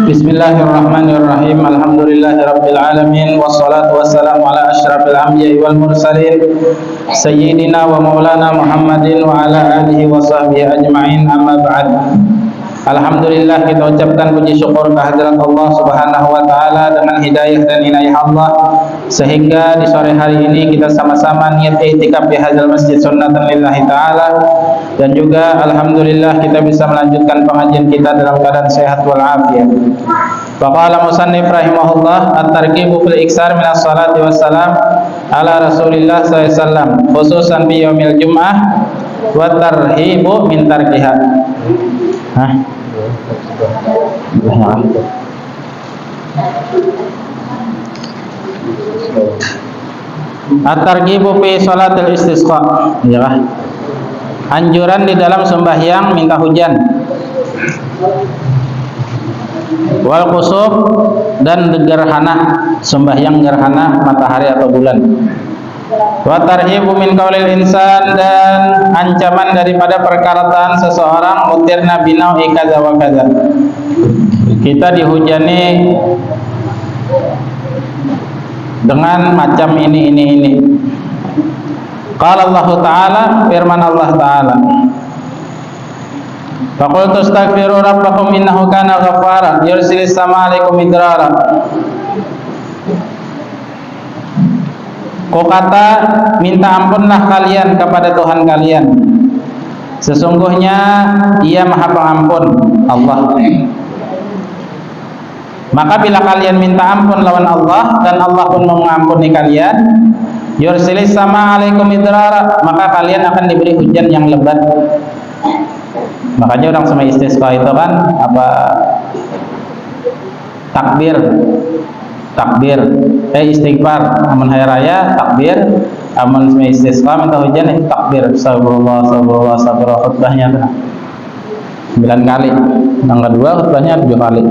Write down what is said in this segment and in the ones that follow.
Bismillahirrahmanirrahim. Alhamdulillahirabbil alamin wassalatu wassalamu ala asyrafil anbiya'i wal mursalin sayyidina wa maulana Muhammadin wa ala alihi wa sahbihi ajma'in, amma ba'd. Alhamdulillah, kita ucapkan puji syukur kehadirat Allah Subhanahu wa taala dengan hidayah dan inayah Allah sehingga di sore hari ini kita sama-sama niat i'tikaf di hadzal masjid sunnatan lillahi taala, dan juga alhamdulillah kita bisa melanjutkan pengajian kita dalam keadaan sehat wal afiat. Faqala musannif rahimahullah, at-targhibu fil iksar minas salati wassalam ala Rasulillah sallallahu alaihi wasallam khususan bi yaumil jum'ah wa tarhibu min tarkiha. At-targhibu fi salatil istisqa, ya kah? Anjuran di dalam sembahyang minta hujan, wal khusuf dan gerhana, sembahyang gerhana matahari atau bulan, wa tarhibu min qaulil insan dan ancaman daripada perkataan seseorang, mutirna binau'i kadza wa kadza, kita dihujani dengan macam ini. Qala Allah Ta'ala, firman Allah Ta'ala, faqultu astaghfiru rabbakum innahu kana ghaffara yursilis sama alaikum midrara. Kau kata, minta ampunlah kalian kepada Tuhan kalian, sesungguhnya Ia Maha Pengampun, Allah. Maka bila kalian minta ampun lawan Allah dan Allah pun mengampuni kalian, yursilis sama alaikum midrara, maka kalian akan diberi hujan yang lebat. Makanya orang sama istisqa itu kan apa, takbir istighfar, amun hari raya takbir, amun sama istisqa minta hujan takbir, astagfirullah khutbahnya 9 kali, yang kedua khutbahnya 7 kali.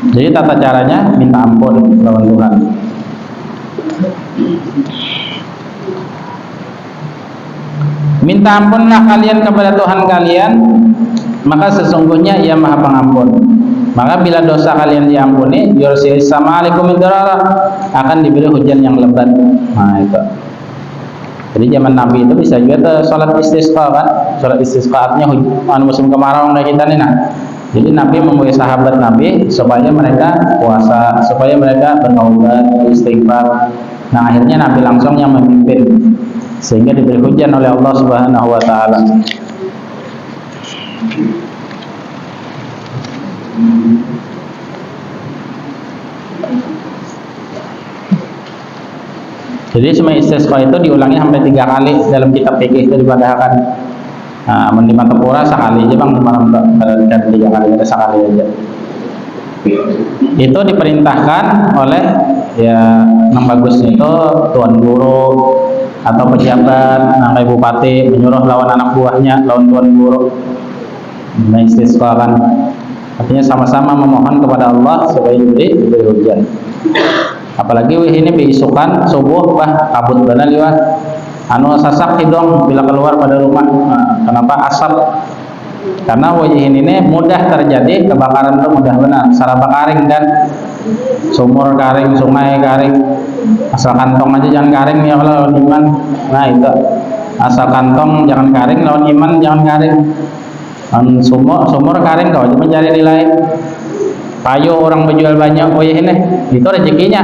Jadi tata caranya minta ampun lawan Tuhan. Minta ampunlah kalian kepada Tuhan kalian, maka sesungguhnya Ia Maha Pengampun. Maka bila dosa kalian diampuni, yursilis sama alaikum midrara, akan diberi hujan yang lebat. Nah itu. Jadi zaman Nabi itu bisa juga sholat istisqa kan. Sholat istisqa artinya musim kemarau kayak kita nih. Nah, jadi Nabi memulai sahabat Nabi supaya mereka puasa, supaya mereka bertaubat, istighfar. Nah akhirnya Nabi langsung yang memimpin, sehingga diberi hujan oleh Allah Subhanahu wa taala. Jadi semua istisqa itu diulangi sampai 3 kali dalam kitab fikih itu dibadahkan. Nah, di Matapura sekali aja bang, dan 3 kali ada sekali aja. Itu diperintahkan oleh ya yang bagusnya itu tuan guru atau pejabat, kayak bupati menyuruh lawan anak buahnya, lawan tuan guru. Nah, istisqa kan artinya sama-sama memohon kepada Allah supaya diberi hujan. Apalagi ini beisukan subuh bah kabut benar liwat anu sasak hidung bila keluar pada rumah. Nah, kenapa asap? Karena wajah ini mudah terjadi kebakaran, itu mudah benar. Saraba karing kan, sumur karing, sungai karing, asal kantong aja jangan karing ya kalau lawan iman. Nah itu asal kantong jangan karing, lawan iman jangan karing. Sumur karing kau aja mencari nilai. Payu orang berjual banyak, wajah ini itu rezekinya.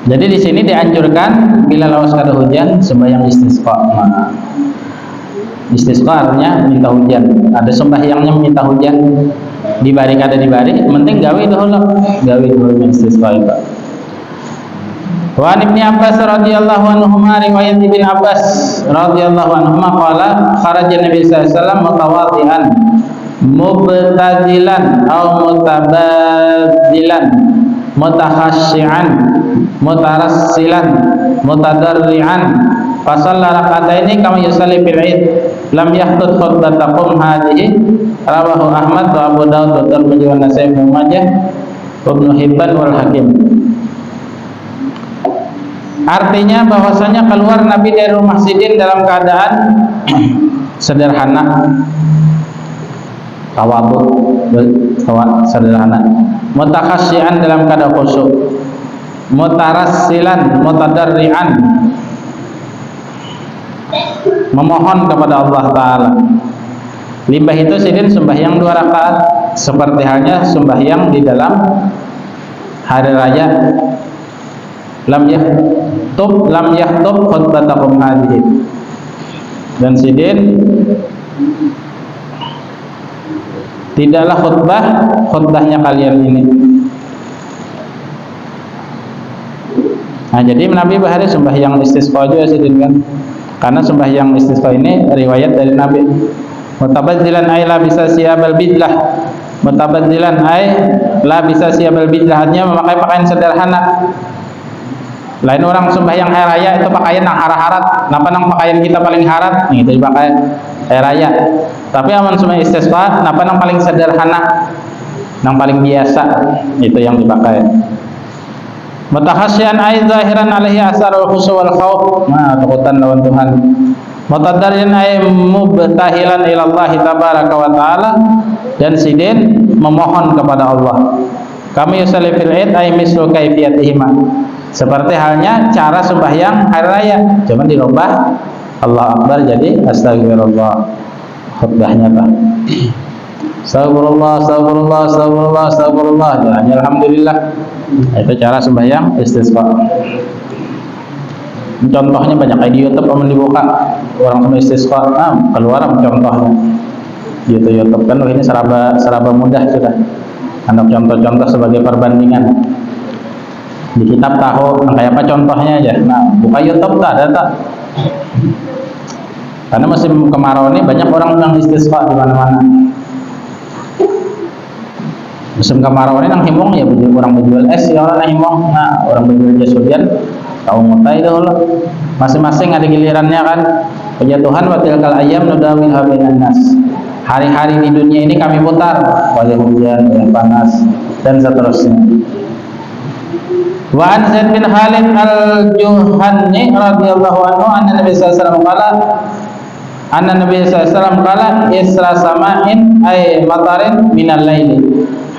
Jadi di sini dianjurkan bila lawas kada hujan sembahyang istisqa. Nah, istisqa artinya minta hujan. Ada sembahyangnya minta hujan. Dibari kada dibari, penting gawe dulu istisqa itu. Wa Ibnu Abbas radhiyallahu anhuma, riwayat Ibnu Abbas radhiyallahu anhuma qala kharaja Nabi sallallahu alaihi wasallam mutawaddian mubtadilan atau mutabadilan mutakhasyian mutarassilan mutadarrian fasalla rak'ataini kama yusalli fil 'id lam yahtut khutbatakum hadhihi rawahu Ahmad wa Abu Daud wa Tirmidzi wa Nasa'i wa Majah wa Ibnu Hibban wal Hakim. Artinya bahwasanya keluar Nabi dari rumah Sidin dalam keadaan sederhana, tawadhu, sederhana, mutakhasyian dalam keadaan khusyuk, mutarassilan, mutadarrian, memohon kepada Allah Ta'ala. Limbah itu Sidin sembahyang 2 rakaat seperti halnya sembahyang di dalam hari raya. Lam yahtub khutbatakum hadhihi. Dan Sidin tidaklah khutbahnya kalian ini. Nah, jadi Nabi bahari sembahyang istisqa juga Sidin kan. Karena sembahyang istisqa ini riwayat dari Nabi. Mutabazzilan ay la bisa siyabal bidlah. Mutabazzilan ay la bisa siyabal bidlah, artinya memakai pakaian sederhana. Lain orang sembahyang hari raya itu pakaian yang harat-harat. Napa nang pakaian kita paling harat? Itu dipakai hari raya. Tapi aman semua istisqa, napa nang paling sederhana, nang paling biasa, itu yang dipakai. Mutakhasyian ay zahiran alaihi asarul khusyu' wal khauf. Nah, takutan lawan Tuhan. Mutadarrian ay mubtahilan ila Allah tabaraka wa taala, dan Sidin memohon kepada Allah. Kami yusalli fil 'id ay mislu kaifiyatihima. Seperti halnya cara sembahyang hari raya, cuma dirubah Allah Akbar jadi astagfirullah. Khutbahnya Pak. Astagfirullah, astagfirullah, astagfirullah, astagfirullah. Jadi alhamdulillah. Itu cara sembahyang istisqa. Contohnya banyak kayak di YouTube kalau dibuka orang sama istisqa, keluar contohnya. Di YouTube kan ini seraba mudah sudah. Ada contoh-contoh sebagai perbandingan. Di kitab tahu kayak apa contohnya aja. Nah, buka YouTube tak ada tak. Karena musim kemarau ini banyak orang yang istisqa di mana-mana. Musim kemarau ini nang himong ya orang berjual es ya orang himong. Nah, orang berjual jasudian tahu mutai dulu. Masing-masing ada gilirannya kan. Penjatuhan wa tilkal ayyam nudawilha bainan nas. Hari-hari di dunia ini kami putar, wajah hujan, wajah panas dan seterusnya. Wa an Zaid bin Khalid al-Juhani radhiyallahu anhu anna Nabi sallallahu alaihi wasallam qala anna Nabi sallallahu alaihi wasallam qala isra sama'in ay matarin minal laili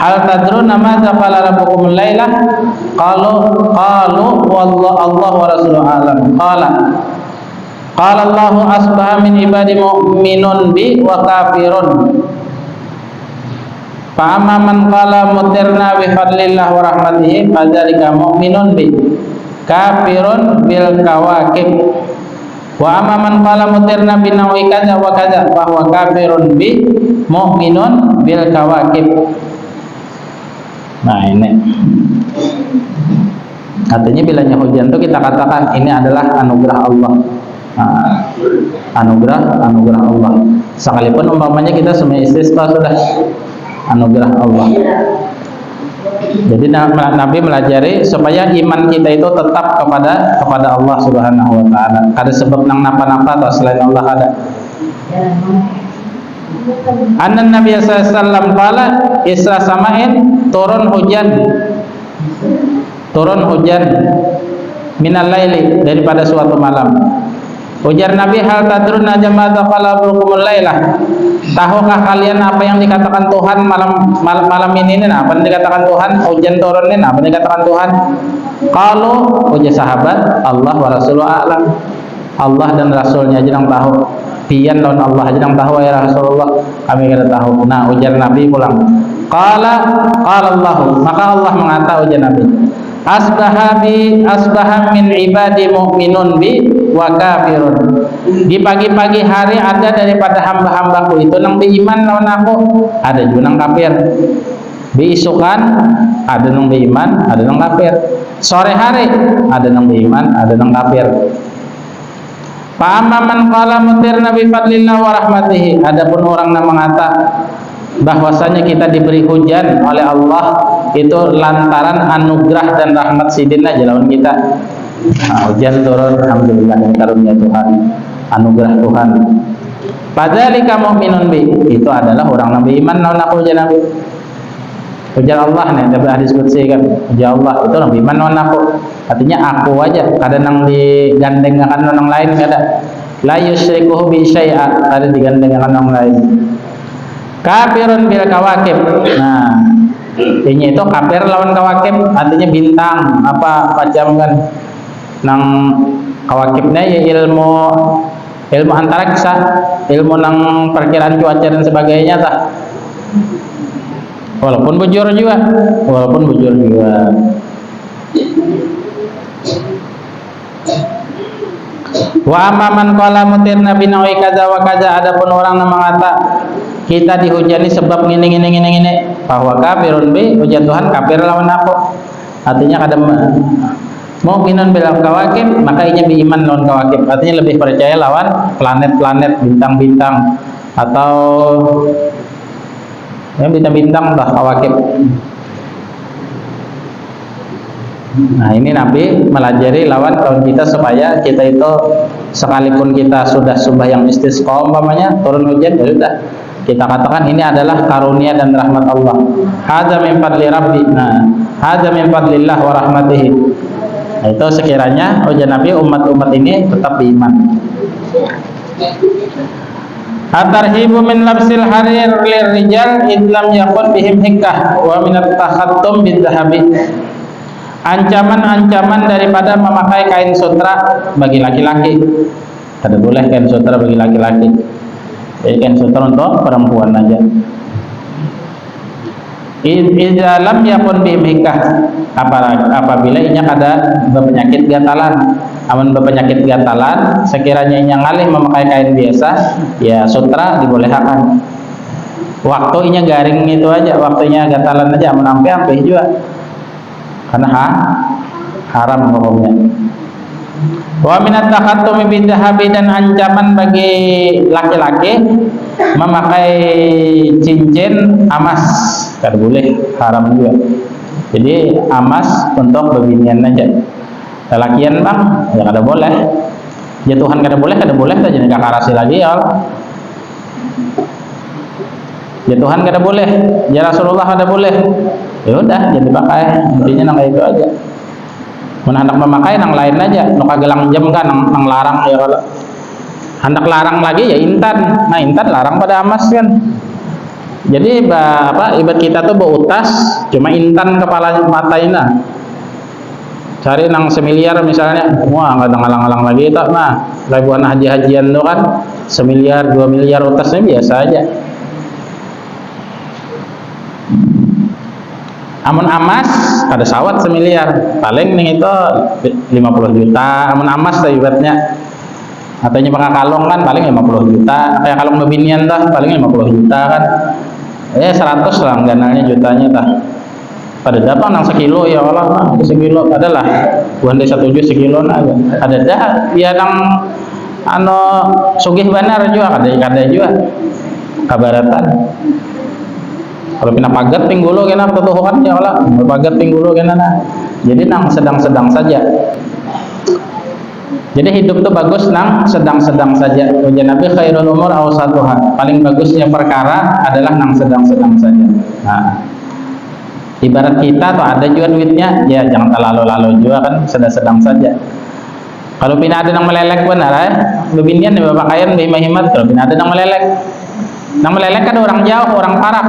hal tadruna madza qala rabbukum al-laila qalu wallahu Allah wa rasuluhu alam qala Allahu asbaha min ibadi mu'minun bi wa kafirun. Fa amma man qala mutirna bi fadlillah wa rahmatihi fadzalika mu'minun bi kafirun bil kawakib. Wa amma man qala mutirna bi nawi kadza wa kadza fa huwa kafirun bi mu'minun bil kawakib. Nah, ini artinya bilanya hujan itu kita katakan ini adalah anugerah Allah. Nah, anugerah Allah. Sekalipun umpamanya kita semua istisqa sudah anugerah Allah. Jadi Nabi melajari supaya iman kita itu tetap kepada Allah Subhanahu wa taala. Kada sebab nang napa-napa atau selain Allah ada. Anna Nabi sallallahu alaihi wasallam qala isra sama'in turun hujan minal laili daripada suatu malam. Ujar Nabi hal tadruna jamadza qala rabbukumul lailah. Tahukah kalian apa yang dikatakan Tuhan malam ini? Apa yang dikatakan Tuhan? Hujan turun ini apa yang dikatakan Tuhan? Kalau ujar sahabat Allah wa rasuluhu a'lam. Allah dan Rasulnya aja yang tahu. Pian lawan Allah aja yang tahu ya Rasulullah. Kami kada tahu. Nah, ujar Nabi pulang. Qala Allah. Maka Allah mengata ujar Nabi. Asbaha min ibadi mu'minun bi wa kafirun. Di pagi-pagi hari ada daripada hamba-hambaku itu nang beriman lawan aku, ada juga nang kafir. Diisukan ada nang beriman, ada nang kafir. Sore hari ada nang beriman, ada nang kafir. Fa amma man qala mutirna bi fadlillah wa rahmatihi. Adapun orang yang mengata bahwasanya kita diberi hujan oleh Allah itu lantaran anugerah dan rahmat Sidin aja lawan kita. Nah, hujan turun, alhamdulillah, ini karunia Tuhan, anugerah Tuhan. Fadzalika mu'minun bi, itu adalah orang nabi iman naon aku hujan nabi. Hujan Allah nih, tapi hadis qudsi kan, hujan Allah itu nabi iman naon aku. Artinya aku aja, kadang nang digandengkan orang lain kada. La yusyrikuhu bi syai'a, ada digandengkan orang lain. Kafirun bil kawakib. Nah, ini itu kafir lawan kawakib, artinya bintang apa macam kan. Nang kawakibnya ya ilmu antariksa, ilmu nang perkiraan cuaca dan sebagainya tah. Walaupun bujur juga. Wa amaman qala mutirna binawi kaza wa kaza, adapun orang yang mengata kita dihujani sebab ngene bahwa kafirun bi, hujan Tuhan kafir lawan aku. Artinya kadang mukminun bil kawakib, maka inya beriman lawan kawakib. Artinya lebih percaya lawan planet-planet, bintang-bintang atau ya bintang-bintang lah kawakib. Nah, ini Nabi melajari lawan kaum kita supaya kita itu sekalipun kita sudah yang istisqa umpamanya turun hujan, ya sudah kita katakan ini adalah karunia dan rahmat Allah. Hadza min fadli rabbi. Nah, hadza min fadlillah wa rahmatihi. Nah, itu sekiranya hujan Nabi umat-umat ini tetap beriman. Atarhibu min labsil harir lirrijal idlam yakun bihim hikah wa min at-takhattum bidzahabi. Ancaman-ancaman daripada memakai kain sutra bagi laki-laki. Tidak boleh kain sutra bagi laki-laki. Jadi kain sutra untuk perempuan aja. Idza lam yakun bihim hikah, apabila inya kada berpenyakit gatalan. Amun berpenyakit gatalan, sekiranya inya ngalih memakai kain biasa, ya sutra dibolehkan. Waktunya garing itu aja, waktunya gatalan aja, amun ampe juga. Karena haram hukumnya. Wa minat takhattumi bidzahabi, dan ancaman bagi laki-laki memakai cincin emas, kada boleh, haram juga. Jadi emas untuk bebinian aja. Lelakian bang, ya kada boleh. Jatuhan kada boleh tak jadi kakarasi lagi ya. Jatuhan kada boleh, ya Rasulullah kada boleh. Ya udah jadi pakai, intinya nang itu aja. Mun hendak memakai nang lain aja, nu kagelang jam kan nang larang ya kalau. Hendak larang lagi ya intan. Nah, intan larang pada emas kan. Jadi ibarat kita tuh beutas cuma intan kepala mataina. Cari nang semiliar misalnya, wah nggak ngalang-ngalang lagi tak. Nah, ribuan haji-hajian tuh kan semiliar 2 miliar utasnya biasa aja. Amun emas ada sawat semiliar, paling nih itu 50 juta. Amun emas ibaratnya, ataunya pakai kalung kan paling 50 juta. Kayak kalung bebinian dah paling 50 juta kan. 100 lah ganalnya jutanya tah. Pada dapat nang sekilo ya Allah, sekilo adalah bukan dari 1 juta sekilo nah. Ada dah dia nang sugih benar juga ada juga kabaratan. Kalau pina pagat pinggulu kena tutuhan ya Allah, pagat pinggulu kena nah. Jadi nang sedang-sedang saja. Jadi hidup itu bagus nang sedang-sedang saja. Ujian Nabi khairul umur awsatuha. Paling bagusnya perkara adalah nang sedang-sedang saja. Nah, ibarat kita tuh ada juga duitnya, ya jangan terlalu-lalu juga kan, sedang-sedang saja. Kalau pina ada nang melelek benar lebihnya nih pakaian be mahimat. Kalau pina ada nang melelek kan orang jauh, orang parah.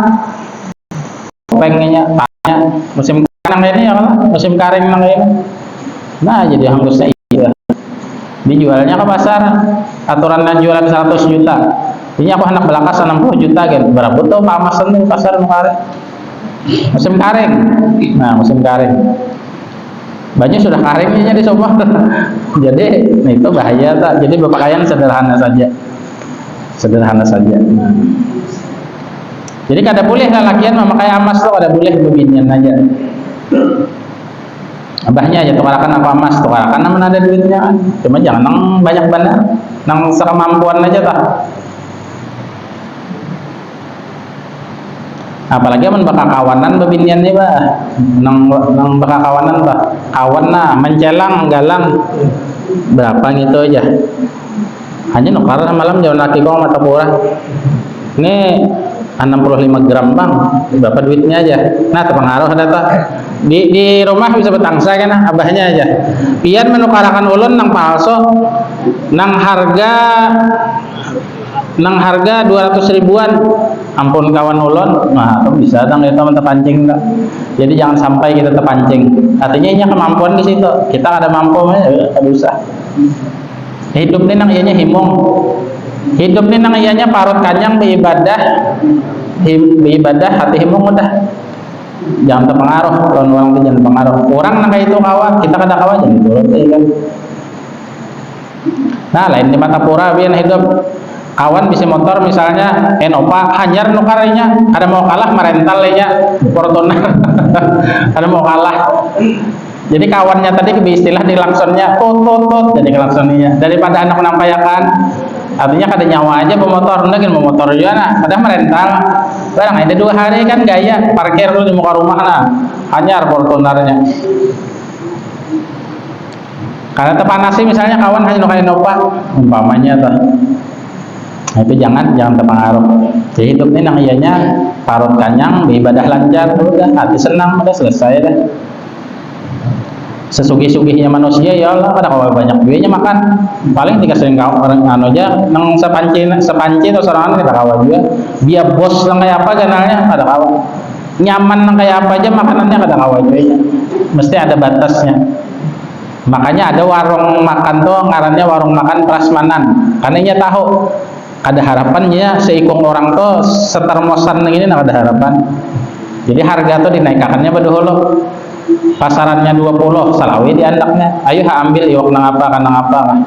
Pengennya tanya musim kering ini ya kan, musim kering nang ini. Nah, jadi hangusnya itu. Dijualnya ke pasar, aturannya jualan 100 juta. Ini aku hendak belakas 60 juta kan. Berapa tuh pamasan di pasar kemarin. Musim kering. Nah, musim kering. Banyak sudah keringnya di semua. Jadi, itu bahaya tak. Jadi berpakaian sederhana saja. Sederhana saja. Nah. Jadi kada boleh lelakian memakai emas tuh, kada boleh beginian aja. Abahnya aja tukarakan apa emas, tukarakan namun ada duitnya kan. Cuma jangan nang banyak benar, nang sekemampuan aja tak. apalagi amun baka kawanan babinian nih bah, nang baka kawanan bah, kawan nah mencelang galang berapa gitu aja, hanya nukar malam jalan laki kong mata pura ini 65 gram bang, berapa duitnya aja, nah terpengaruh ada tuh di rumah bisa betangsa kan abahnya aja, pian menukarakan ulun nang palsu nang harga 200 ribuan, ampun kawan ulun, nah itu bisa dong itu terpancing tak. Jadi jangan sampai kita terpancing, artinya ini kemampuan di situ, kita ada mampu ada usah. Hidup ini nang ianya himung, hidup ini nang ianya parut kanyang beribadah hati himung udah, jangan terpengaruh, lawan orang itu jangan terpengaruh, orang nang kayak itu kawan, kita kada kawan jadi turut kan. Nah lain di mata pura biar hidup kawan bisa motor misalnya Enopa hanyar nukarinya, ada mau kalah merental nya Fortuner ada mau kalah, jadi kawannya tadi istilah di langsungnya tot jadi langsungnya daripada anak nampayakan, artinya kada nyawa aja pemotor, mungkin memotor juga nah ada merental barang ada 2 hari kan gaya parkir dulu di muka rumah nah hanyar Fortunernya. Karena terpanasi misalnya kawan hanya nukain Enopa umpamanya tuh. Nah, itu jangan terpengaruh. Jadi hidup ini nang ianya parut kanyang, ibadah lancar, udah hati senang, udah selesai dah. Sesugih-sugihnya manusia ya Allah, kada kawa banyak duitnya makan. Paling dikasih orang anu aja nang sepanci atau serangan kita kawa juga. Dia bos nang kayak apa ganalnya kada kawa. Nyaman nang kayak apa aja makanannya kada kawa juga. Mesti ada batasnya. Makanya ada warung makan tuh ngarannya warung makan prasmanan. Karena ia tahu ada harapannya seikung orang tuh setermosan ini nak ada harapan. Jadi harga tuh dinaikkannya berdahulu. Pasarannya 20, salawi diandaknya. Ayo ambil iwak nang apa kan nang apa kan.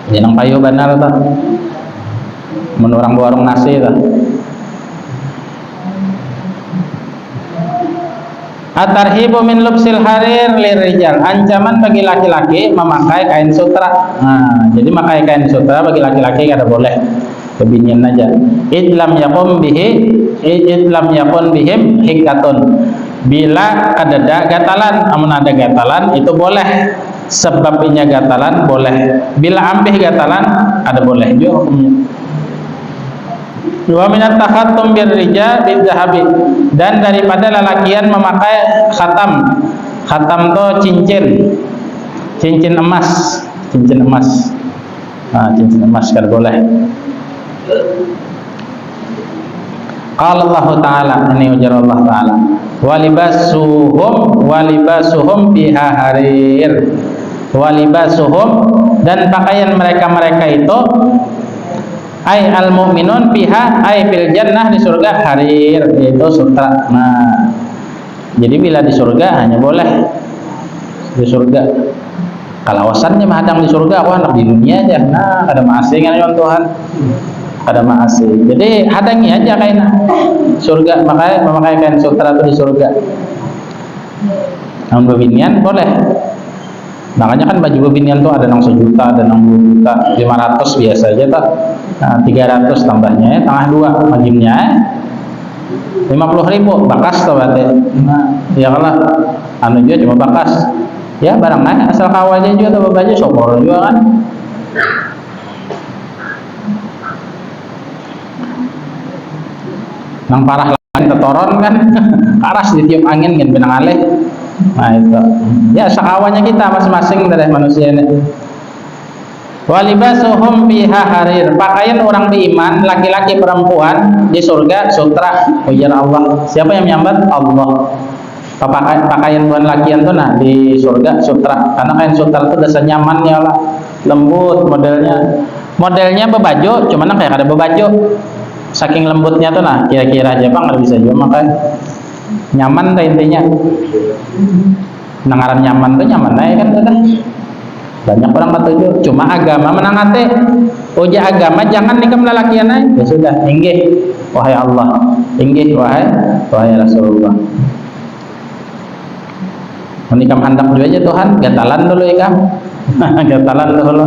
Jadi nang payu benar tuh. Menurang warung nasi tuh. At-tarhibu min lubsil harir lirijal, ancaman bagi laki-laki memakai kain sutra. Nah, jadi memakai kain sutra bagi laki-laki kada boleh, kebinian aja. Idlam yakun bihim hikatun, bila kadada gatalan, amun ada gatalan itu boleh, sebabnya gatalan boleh, bila ambih gatalan ada boleh juga hukumnya. Wa minat takhattum birrijal bizahabi, dan daripada lelakian memakai khatam. Khatam to cincin emas. Nah, cincin emas kada boleh. Qala Allah Ta'ala, ini ujar Allah Ta'ala, walibasuhum fiha harir. Walibasuhum, dan pakaian mereka itu ay al mu'minun fiha ay fil jannah, di surga harir, yaitu sutra. Nah, jadi bila di surga hanya boleh di surga. Kalawasannya mahadang di surga, aku anak di dunia aja. Nah, ada maasih kan Tuhan, ada maasih. Jadi hadangi aja kain surga, makanya memakai kain sutra itu di surga. Namun bebinian boleh. Makanya kan baju bebinian tuh ada nang 1 juta, ada nang 2 juta, 500 biasa aja tak. Nah, 300 tambahnya tengah 2 majimnya 50 ribu bakas tuh berarti. Nah, ya kalau anu juga cuma bakas. Ya barang naik asal kawaja juga tuh baju sokor juga kan. Nang parah lain tetoron kan. Aras ditiup angin kan benang alih. Nah itu ya sakawanya kita masing-masing dari manusia ini. Walibasuhum fiha harir, pakaian orang beriman laki-laki perempuan di surga sutra. Ujar Allah, siapa yang menyambat? Allah. Pakaian buat lakian tuh nah di surga sutra, karena kain sutra itu dasar nyamannya lah, lembut modelnya bebaju, cuman kayak ada bebaju saking lembutnya tuh nah kira-kira aja bang nggak bisa juga makan. Nyaman tuh intinya. Nangaran nyaman tuh nyaman aja kan udah. Banyak orang ketuju, cuma agama menangate. Uja agama jangan nikam lelakian aja. Ya sudah, inggih wahai Allah, inggih wahai Rasulullah. Menikam hendak juga aja Tuhan, gatalan dulu ikam. Gatalan dulu.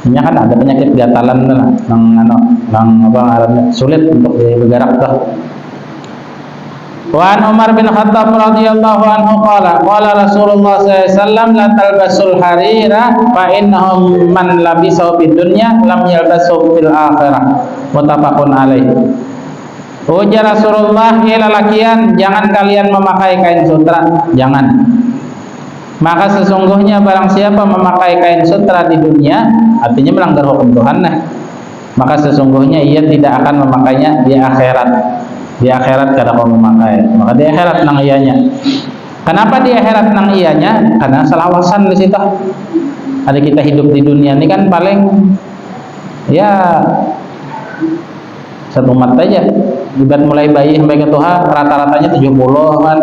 Ini kan ada penyakit gatalan lah, sulit untuk bergerak tuh. Wa an Umar bin Khattab radhiyallahu anhu qala Rasulullah sallallahu alaihi wasallam la talbasul harira fa innahum man labisahu fid dunya lam yalbasu fil akhirah. Muttafaqun alaih. Ujar Rasulullah, lalakian, jangan kalian memakai kain sutra, jangan. Maka sesungguhnya barang siapa memakai kain sutra di dunia, artinya melanggar hukum Tuhan, maka sesungguhnya ia tidak akan memakainya di akhirat. Di akhirat kada kau memakai, maka di akhirat nang ianya. Kenapa di akhirat nang ianya? Karena selawasan di situ. Ada kita hidup di dunia ini kan paling ya satu umat aja. Ibarat mulai bayi sampai ke Tuhan rata-ratanya 70 kan.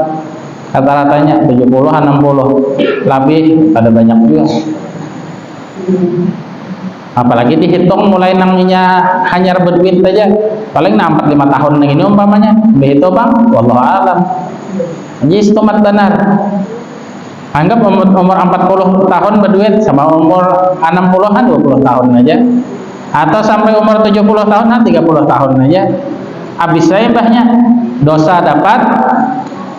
Rata-ratanya 70 60. Lebih ada banyak juga. Apalagi dihitung mulai namanya hanyar berduit saja paling 4-5 tahun ini umpamanya begitu bang, wallahu alam. Jadi istimat benar. Anggap umur 40 tahun berduit sama umur 60-an 20 tahun aja, atau sampai umur 70 tahun 30 tahun aja habis saya mbahnya, dosa dapat,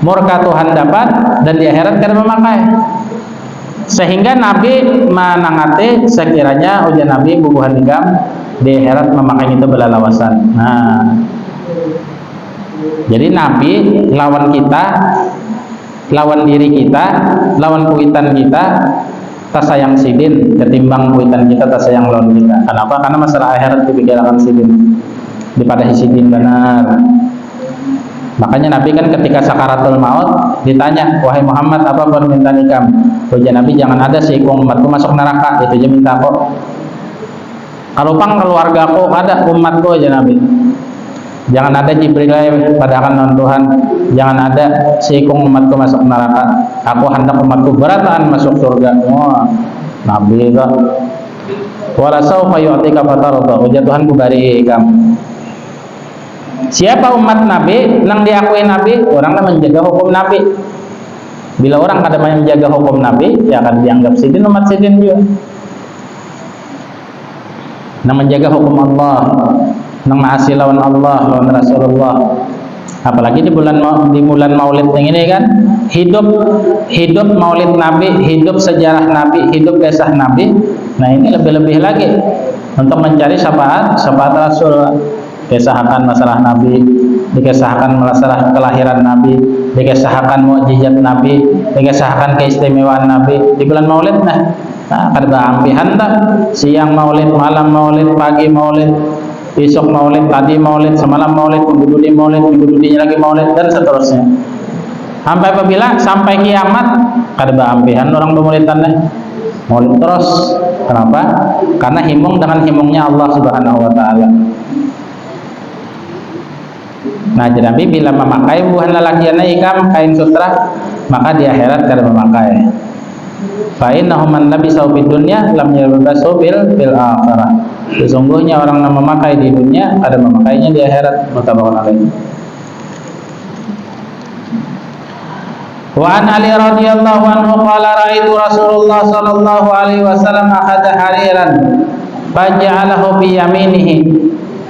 murka Tuhan dapat, dan di akhirat kan memakai. Sehingga Nabi manangate sekiranya ujian Nabi bubuhan hingam di akhirat memakai itu belalawasan. Nah, jadi Nabi lawan kita, lawan diri kita, lawan kuitan kita, tak sayang sidin ketimbang kuitan kita tak sayang lawan kita. Kenapa? Karena masalah akhirat dipikirkan sidin daripada sidin benar. Makanya Nabi kan ketika sakaratul maut ditanya, wahai Muhammad, apa permintaan kamu? Ujian Nabi, jangan ada sikung umatku masuk neraka, itu aja minta kok. Kalau pang keluarga aku ada umatku aja Nabi. Jangan ada Jibril pada akan non Tuhan. Jangan ada sikung umatku masuk neraka. Aku hendak umatku berataan masuk surga. Wah, Nabi itu. Walasau fayu'tika fatarudha. Ujian Tuhan kubari kamu. Siapa umat Nabi nang diakui Nabi, orang yang menjaga hukum Nabi. Bila orang kada menjaga hukum Nabi, ya akan dianggap sidin umat sidin juga. Nang menjaga hukum Allah, nang maasi lawan Allah, lawan Rasulullah. Apalagi di bulan Maulid yang ini kan, hidup Maulid Nabi, hidup sejarah Nabi, hidup kisah Nabi. Nah, ini lebih-lebih lagi untuk mencari syafaat Rasul. Dikisahkan masalah Nabi, dikisahkan masalah kelahiran Nabi, dikisahkan mukjizat Nabi, dikisahkan keistimewaan Nabi di bulan Maulid. Nah, kada ampihan tak siang Maulid, malam Maulid, pagi Maulid, besok Maulid, tadi Maulid, semalam Maulid, minggu dudinya lagi Maulid, dan seterusnya. Sampai apabila sampai kiamat kada ampihan orang pemaulidan Maulid terus. Kenapa? Karena himung dengan himungnya Allah Subhanahu wa taala. Nah, jadi Nabi bila memakai buhan lalakiana ikam kain sutra, maka di akhirat kada memakai. Fa innahum man labisa fid dunya lam yalbasu fil akhirah. Sesungguhnya orang yang memakai di dunia kada memakainya di akhirat. Muttafaqun alaih. Wa an Ali radhiyallahu anhu qala ra'aitu Rasulullah sallallahu alaihi wasallam akhadha hariran faja'alahu bi yaminihi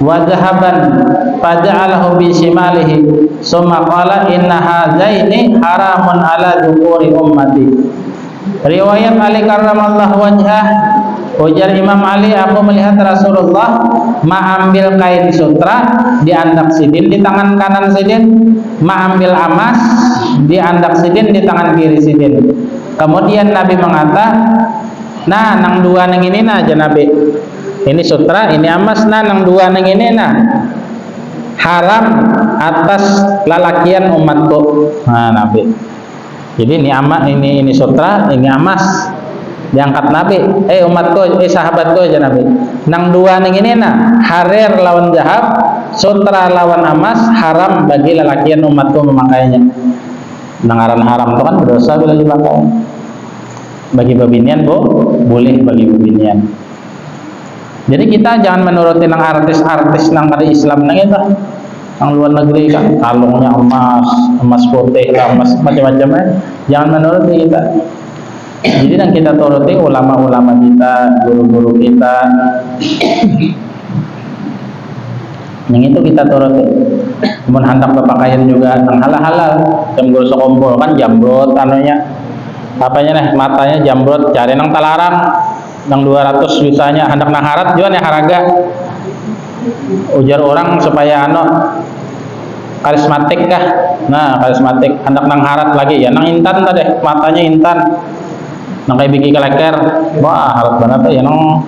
wa dhahaban faja'alahu bi shimalihi summa qala inna hadzaini haramun ala dzukuri ummati. Riwayat Ali karramallahu wajhah, ujar Imam Ali, aku melihat Rasulullah mengambil kain sutra di andak sidin di tangan kanan sidin, mengambil amas di andak sidin di tangan kiri sidin. Kemudian Nabi mengata, nah nang dua nang ini nah aja Nabi, ini sutra, ini amas, nah nang dua nang ini nah haram atas lalakian umatku. Nah Nabi, jadi ini sutra, ini amas diangkat Nabi. Umatku, sahabatku aja Nabi. Nang dua nang ini nah harir lawan zahab, sutra lawan amas haram bagi lalakian umatku memakainya. Nangaran haram itu kan berdosa bila dipakai. Bagi babinian boleh bagi babinian. Jadi kita jangan menuruti nang artis-artis nang ada Islam nang itu. Yang luar negeri kan kalungnya emas putih, emas macam-macam. Jangan menuruti kita. Jadi yang kita turuti ulama-ulama kita, guru-guru kita, yang itu kita turuti. Kemudian handak berpakaian juga yang halal-halal, yang guru sekompol kan jambrut anunya, apanya nih, matanya jambrut, cari nang talarang, nang 200 bisanya, handak nang harat juga nih haraga. Ujar orang supaya karismatik kah? Nah, karismatik, hendak nang harat lagi ya, nang intan tadi, matanya intan. Nang kayak bigi keleker, wah harat banget ya, nang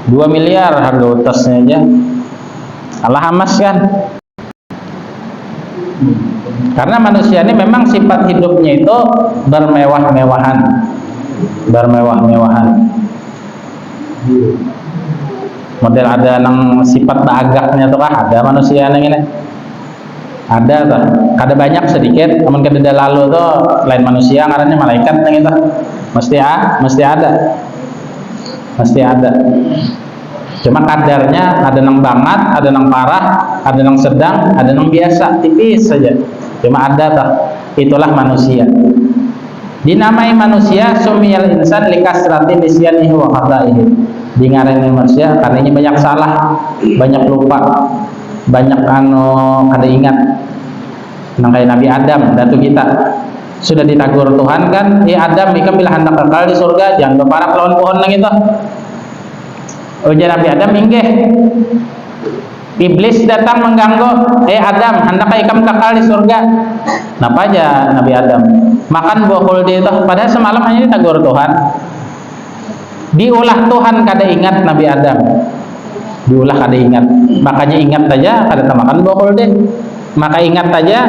2 miliar harga utasnya aja. Allah amas kan? Karena manusia ini memang sifat hidupnya itu bermewah-mewahan. Bermewah-mewahan. Model ada nang sifat bagaknya tuh kah? Ada manusia yang ini. Ada tuh. Kada banyak sedikit, namun kada lalu tuh lain manusia ngarannya malaikat yang itu. Mesti ada. Mesti ada. Cuma kadarnya ada nang banget, ada nang parah, ada nang sedang, ada nang biasa, tipis saja. Cuma ada tuh. Itulah manusia. Dinamai manusia sumiyal insan likasrati nisyanihi wa khata'ihi. Dingarani manusia karena ini banyak salah, banyak lupa, banyak kada ingat. Nang kayak Nabi Adam, datu kita sudah ditagur Tuhan kan, Adam ikam bila hendak kekal di surga, jangan berparak lawan pohon nang itu. Ujar Nabi Adam, minggih. Iblis datang mengganggu, Adam, hendak ikam kekal di surga. Napa aja Nabi Adam? Makan buah kuldi itu, padahal semalam hanya ditagur Tuhan. Diulah Tuhan kada ingat Nabi Adam. Diulah kada ingat. Makanya ingat saja kada makan buah kuldi. Maka ingat saja,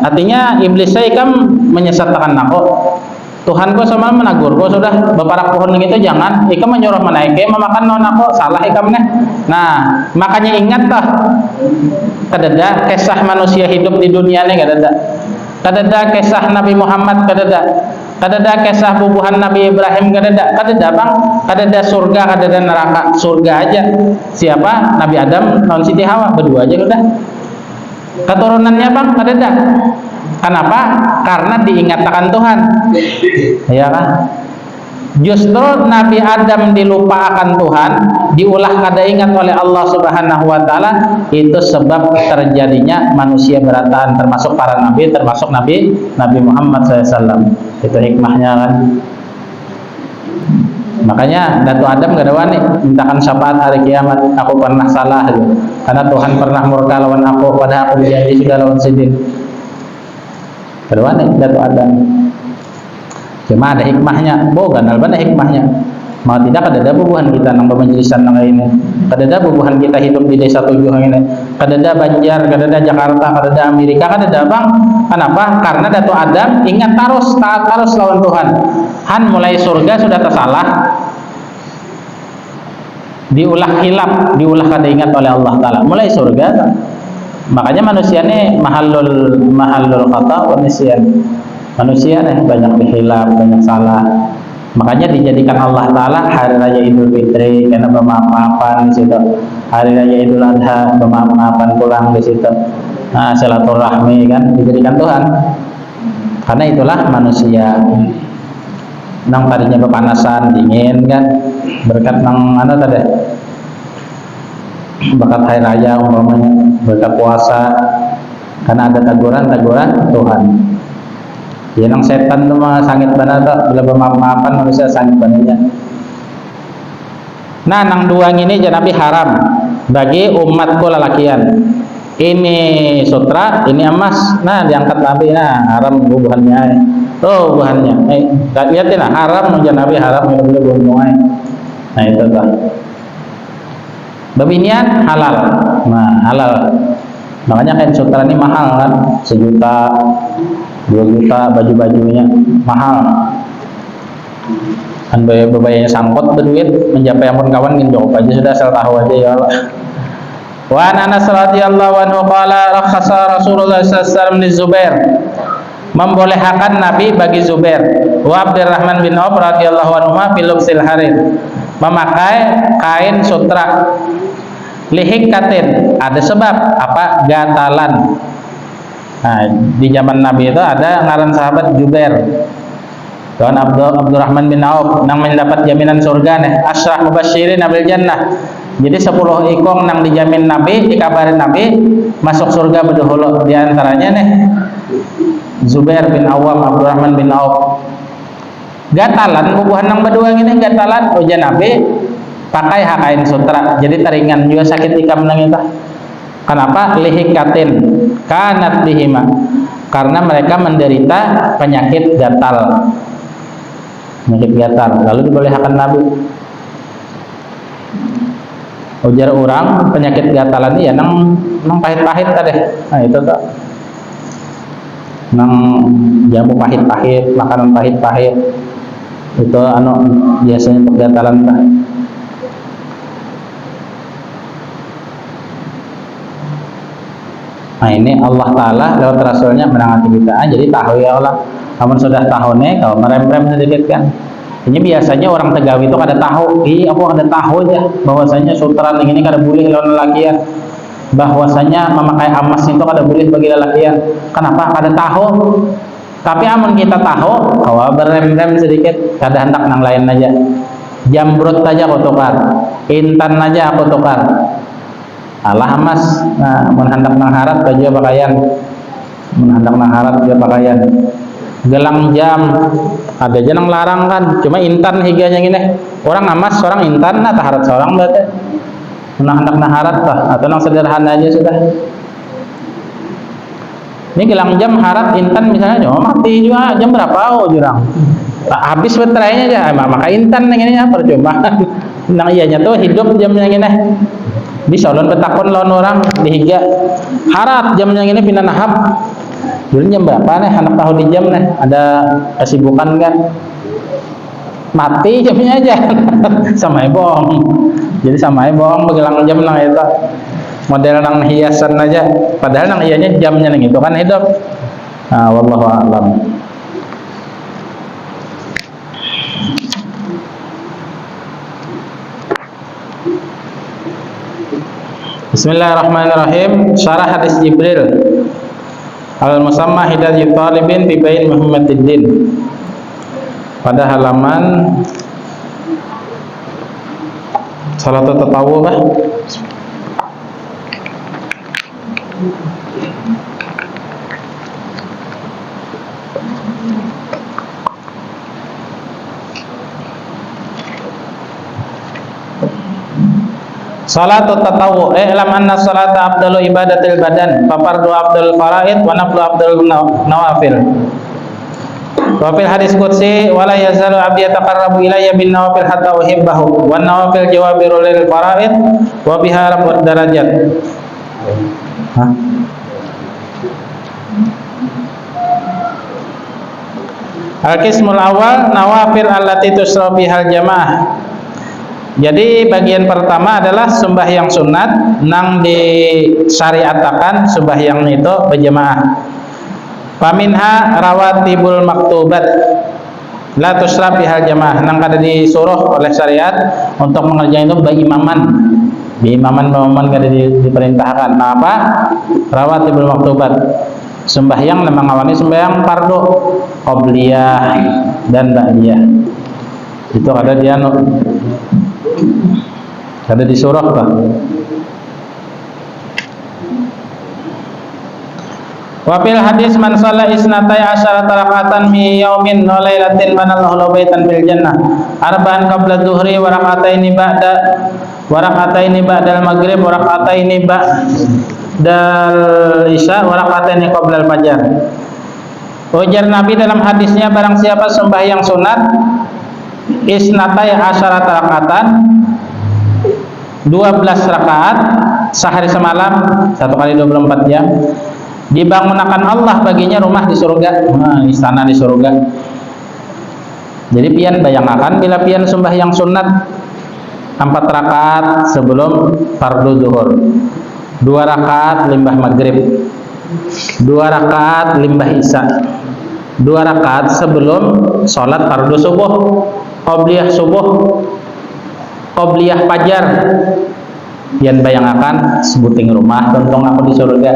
artinya iblis saya ikam menyesatkan aku. Tuhan kau sama menagur kau sudah beparak pohon itu jangan, ikam menyuruh menaiki memakan non aku, salah ikam nih. Nah, makanya ingat lah, kadada kisah manusia hidup di dunia ini kadada kisah Nabi Muhammad kadada kisah bubuhan Nabi Ibrahim kadada bang, kadada surga kadada neraka, surga aja siapa? Nabi Adam non Siti Hawa berdua aja udah. Keturunannya bang kadada. Kenapa? Karena diingatkan Tuhan, ya kan? Justru Nabi Adam dilupakan Tuhan, diulah kada ingat oleh Allah Subhanahu Wa Taala, itu sebab terjadinya manusia berataan, termasuk para nabi, termasuk Nabi Muhammad SAW. Itu hikmahnya kan. Makanya Datu Adam gak ada wani mintakan syafaat hari kiamat, aku pernah salah gitu. Karena Tuhan pernah murka lawan aku, padahal aku berjanji sudah lawan sidin. Kedua Datu Adam. Cuma ada hikmahnya, bukan ada hikmahnya. Mau tidak ada bubuhan kita nang pemajelisan nang ini. Kadada bubuhan kita hidup di desa 7 ini. Kadada Banjar, kadada Jakarta, kadada Amerika, kadada bang. Kenapa? Karena Datu Adam ingat taat terus lawan Tuhan. Han mulai surga sudah tersalah. Diulah hilap, diulah kada ingat oleh Allah Taala. Mulai surga. Makanya manusia ini mahallul khata wa nisyan. Manusia nih banyak dihilap, banyak salah. Makanya dijadikan Allah Taala hari raya Idul Fitri karena bermaaf-maafan di situ. Hari raya Idul Adha bermaaf-maafan pulang di situ. Nah, silaturahmi kan dijadikan Tuhan. Karena itulah manusia. Nang tadinya kepanasan, dingin kan, berkat nang tadi berkat hari raya umpamanya, berkat puasa, karena ada teguran Tuhan. Ya nang setan tuh mah sangit banget tuh, bila bermaaf-maafan manusia sangit bangetnya. Nah, nang duang ini janabi haram bagi umatku lalakian. Ini sutra, ini emas. Nah, diangkat Nabi, nah haram bubuhannya. Tuh bubuhannya. Lihatin lah, haram janabi haram yang boleh bubuhannya. Nah, itu tuh. Babinian halal. Nah, halal. Makanya kain sutra ini mahal kan, 1 juta, 2 juta baju-bajunya mahal. Kan bayarnya sangkot berduit, mencapai ampun kawan nginjok aja sudah asal tahu aja ya Allah. Wa Anas radhiyallahu anhu qala rakhasa Rasulullah sallallahu alaihi wasallam li Zubair, membolehkan Nabi bagi Zubair wa Abdurrahman bin Auf radhiyallahu anhu fil lubsil harir, memakai kain sutra lihikatin, ada sebab apa? Gatalan. Nah, di zaman Nabi itu ada ngaran sahabat Jubair. Kawan Abdurrahman bin Auf nang mendapat jaminan surga nih, asyrah mubasyirin bil jannah. Jadi 10 ikong nang dijamin Nabi, dikabarin Nabi masuk surga berdahulu. Di antaranya nih Zubair bin Awam, Abdurrahman bin Auf. Gatalan bubuhan nang berdua gini gatalan ujian Nabi pakai kain sutra. Jadi teringan juga sakit ikam nang itu. Kenapa? Lihikatin kanat bihima. Karena mereka menderita penyakit gatal. Penyakit gatal, lalu dibolehkan Nabi. Ujar orang penyakit gatalan ya nang pahit-pahit tadi. Nah itu tuh nang jamu pahit-pahit, makanan pahit-pahit itu anu biasanya untuk gatalan tah. Nah ini Allah Ta'ala lewat Rasulnya menangati kita. Jadi tahu ya Allah, namun sudah tahunnya kalau merem-rem sedikit kan. Ini biasanya orang Tegawi itu kada tahu, aku kada tahu aja bahwasanya sutran ini kada boleh lawan lelakian. Bahwasanya memakai amas itu kada boleh bagi lelakian. Kenapa? Kada tahu. Tapi amun kita tahu, kalau berem-rem sedikit, kada hendak nang lain aja. Jambrut aja aku tukar, intan aja aku tukar. Alah amas, nah menhandak nang harat baju pakaian, menhandak nang harat juga pakaian. Gelang jam ada aja nang larang kan, cuma intan higanya gini. Orang amas, orang intan, nah taharat seorang berarti. Menhandak nang harat tah, atau nang sederhana aja sudah. Ini gelang jam harat intan misalnya, oh mati juga jam berapa oh jurang. Habis baterainya aja, maka intan yang ini percuma. Nang ianya tuh hidup jamnya gini. Di salon betakon lawan orang dihiga harat jamnya ini pindah nahap dulu jam berapa nih anak tahu di jam nih ada kesibukan kan mati jamnya aja sama bohong. Jadi sama bohong begelang jam nang itu model nang hiasan aja padahal nang ianya jamnya nang itu kan hidup. Nah wallahu a'lam. Bismillahirrahmanirrahim. Syarah hadis Jibril Al-Musamma Hidayat Talibin fi Bain Muhammadiddin. Pada halaman Salatul Tatawwu bah. Salatut tatawwu i'lam anna salata afdalu ibadatil badan fa fardu afdalul faraid wa naflu afdalul nawafil. Wa fil hadis qudsi wala yazalu abdi yataqarrabu ilayya bin nawafil hatta uhibbahu wan nawafil jawabiru lil faraid wa biha raf'ud darajat. Al-qismul awal nawafil allati tusra bihal jamaah. Jadi bagian pertama adalah sembahyang sunat nang disyariatakan sembahyang itu berjamaah. Faminha rawatibul maktubat la tusra bihal jamaah nang kada disuruh oleh syariat untuk mengerjakan itu berimaman. Berimaman kada diperintahkan. Nah apa? Rawatibul maktubat. Sembahyang memang awalnya sembahyang fardu, qobliyah dan ba'diyah. Itu ada dia ada disuruh Pak. Wa fil hadis man shalla isnatai asyarata raka'atan mi yaumin wa lailatin banallahu lahu baitan fil jannah arba'an qabla dhuhri wa raka'ataini ba'dal maghrib wa raka'ataini ba'dal isya wa raka'ataini qabla al fajar. Ujar Nabi dalam hadisnya barang siapa sembahyang sunat isnatai asyarata raka'atan 12 rakaat sehari semalam 1 kali 24 jam dibangunkan Allah baginya rumah di surga, istana di surga. Jadi pian bayangkan bila pian sembahyang sunat 4 rakaat sebelum fardu zuhur, 2 rakaat limbah maghrib, 2 rakaat limbah isya, 2 rakaat sebelum sholat fardu subuh, qobliyah subuh, qobliyah fajar. Pian bayangkan sebuting rumah tentang aku di surga.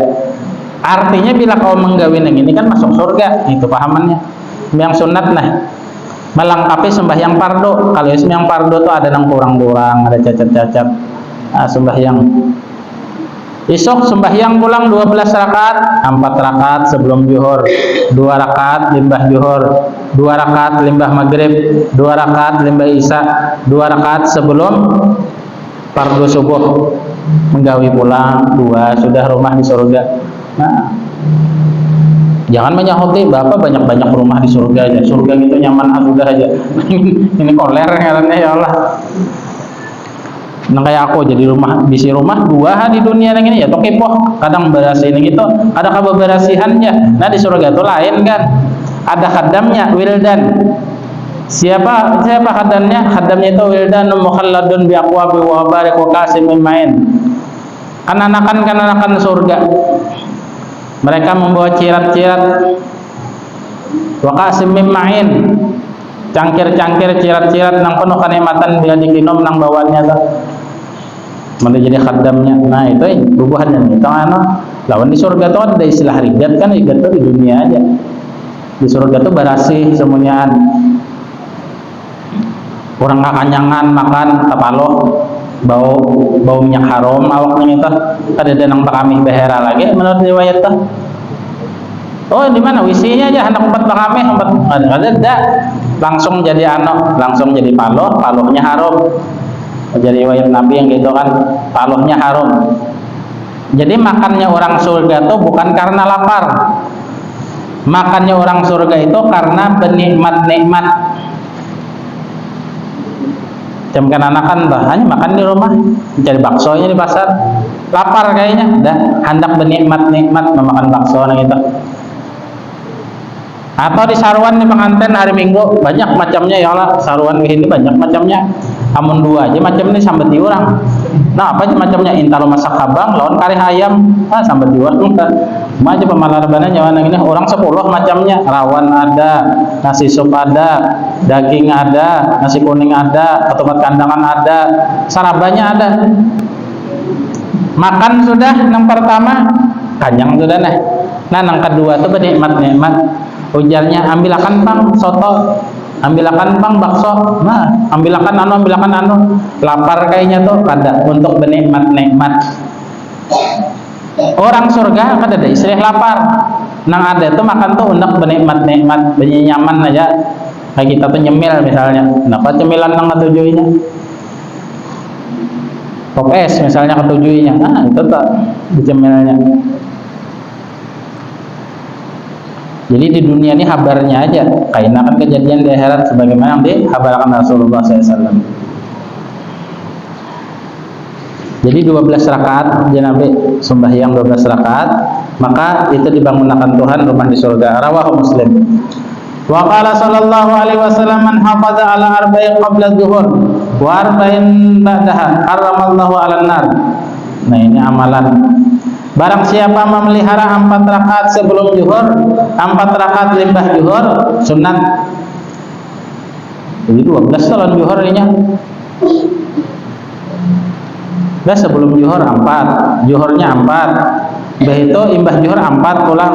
Artinya bila kau menggawin yang ini kan masuk surga, itu pahamannya. Yang sunat nah. melengkapi sembahyang fardu. Kalau sembahyang fardu tuh ada yang kurang-kurang, ada cacat-cacat. Nah, sembahyang isok sembahyang pulang 12 rakaat, 4 rakaat sebelum zuhur, 2 rakaat limbah zuhur, 2 rakaat limbah maghrib, 2 rakaat limbah isya, 2 rakaat sebelum fardu subuh. Menggawi pulang 2, sudah rumah di surga. Nah, jangan menyahuti Bapak banyak-banyak rumah di surga aja. Surga gitu nyaman sudah aja. Ini koler ngarannya ya Allah. Nah kayak aku jadi rumah bisi rumah 2 di dunia yang ini ya toh kepoh kadang berasihin gitu ada keberasihannya. Nah di surga itu lain kan ada khadamnya wildan. Siapa khadamnya? Khadamnya itu wildan mukhalladun bi aqwabi wa barik wa qasimim main. Kan-anakan surga. Mereka membawa cirat-cirat wa qasimim main. Cangkir-cangkir cirat-cirat nang penuh kenikmatan bila dikinom nang bawaannya tuh. Mana jadi khadamnya. Nah itu bubuhannya nih. Lawan di surga tuh ada istilah rigat kan, rigat tuh di dunia aja. Di surga tuh berasih semuanya. Orang kakanyangan makan tapaloh bau minyak haram awaknya itu ada danang bakami behera lagi menurut riwayat tuh. Oh di mana wisinya aja hendak empat bakami ada langsung jadi langsung jadi palohnya haram. Jadi riwayat Nabi yang gitu kan palohnya haram. Jadi makannya orang surga itu bukan karena lapar. Makannya orang surga itu karena bernikmat-nikmat. Jam kan hanya makan di rumah, mencari baksonya di pasar. Lapar kayaknya, dah hendak bernikmat-nikmat memakan bakso gitu. Atau di saruan di pengantin hari Minggu banyak macamnya ya Allah, saruan ini banyak macamnya. Amun 2 aja macam ini sambat di orang. Nah apa aja macamnya intalo masak habang lawan kari ayam sambat di orang. Aja pemalarbannya nyawa ini orang 10 macamnya. Rawan ada, nasi sup ada, daging ada, nasi kuning ada, ketupat kandangan ada, sarabanya ada. Makan sudah yang pertama, kanyang sudah nah. Nah yang kedua tuh bernikmat-nikmat. Ujarnya ambilakan bang soto, ambilakan bang bakso, nah ambilakan anu, lapar kayaknya tuh kada untuk bernikmat-nikmat. Orang surga kan ada istilah lapar, nang ada tuh makan tuh untuk bernikmat-nikmat, nyaman aja. Kayak kita tuh nyemil misalnya, kenapa cemilan nang ketujuinya? Pop es misalnya ketujuinya, nah itu tuh dicemilnya. Jadi di dunia ini habarnya aja, kainakan kejadian di akhirat sebagaimana yang dihabarkan Rasulullah SAW. Jadi 12 rakaat Nabi sembahyang 12 rakaat, maka itu dibangunkan Tuhan rumah di surga. Rawahu Muslim. Wa qala sallallahu alaihi wasallam man hafaza ala arba'in qabla dhuhur wa arba'in ba'daha haramallahu 'alan nar. Nah ini amalan. Barang siapa memelihara 4 rakaat sebelum zuhur, 4 rakaat limbah zuhur, sunat. Jadi 12 salat zuhur ini. Dah sebelum zuhur 4, zuhurnya 4. Begitu imbah zuhur 4 pulang.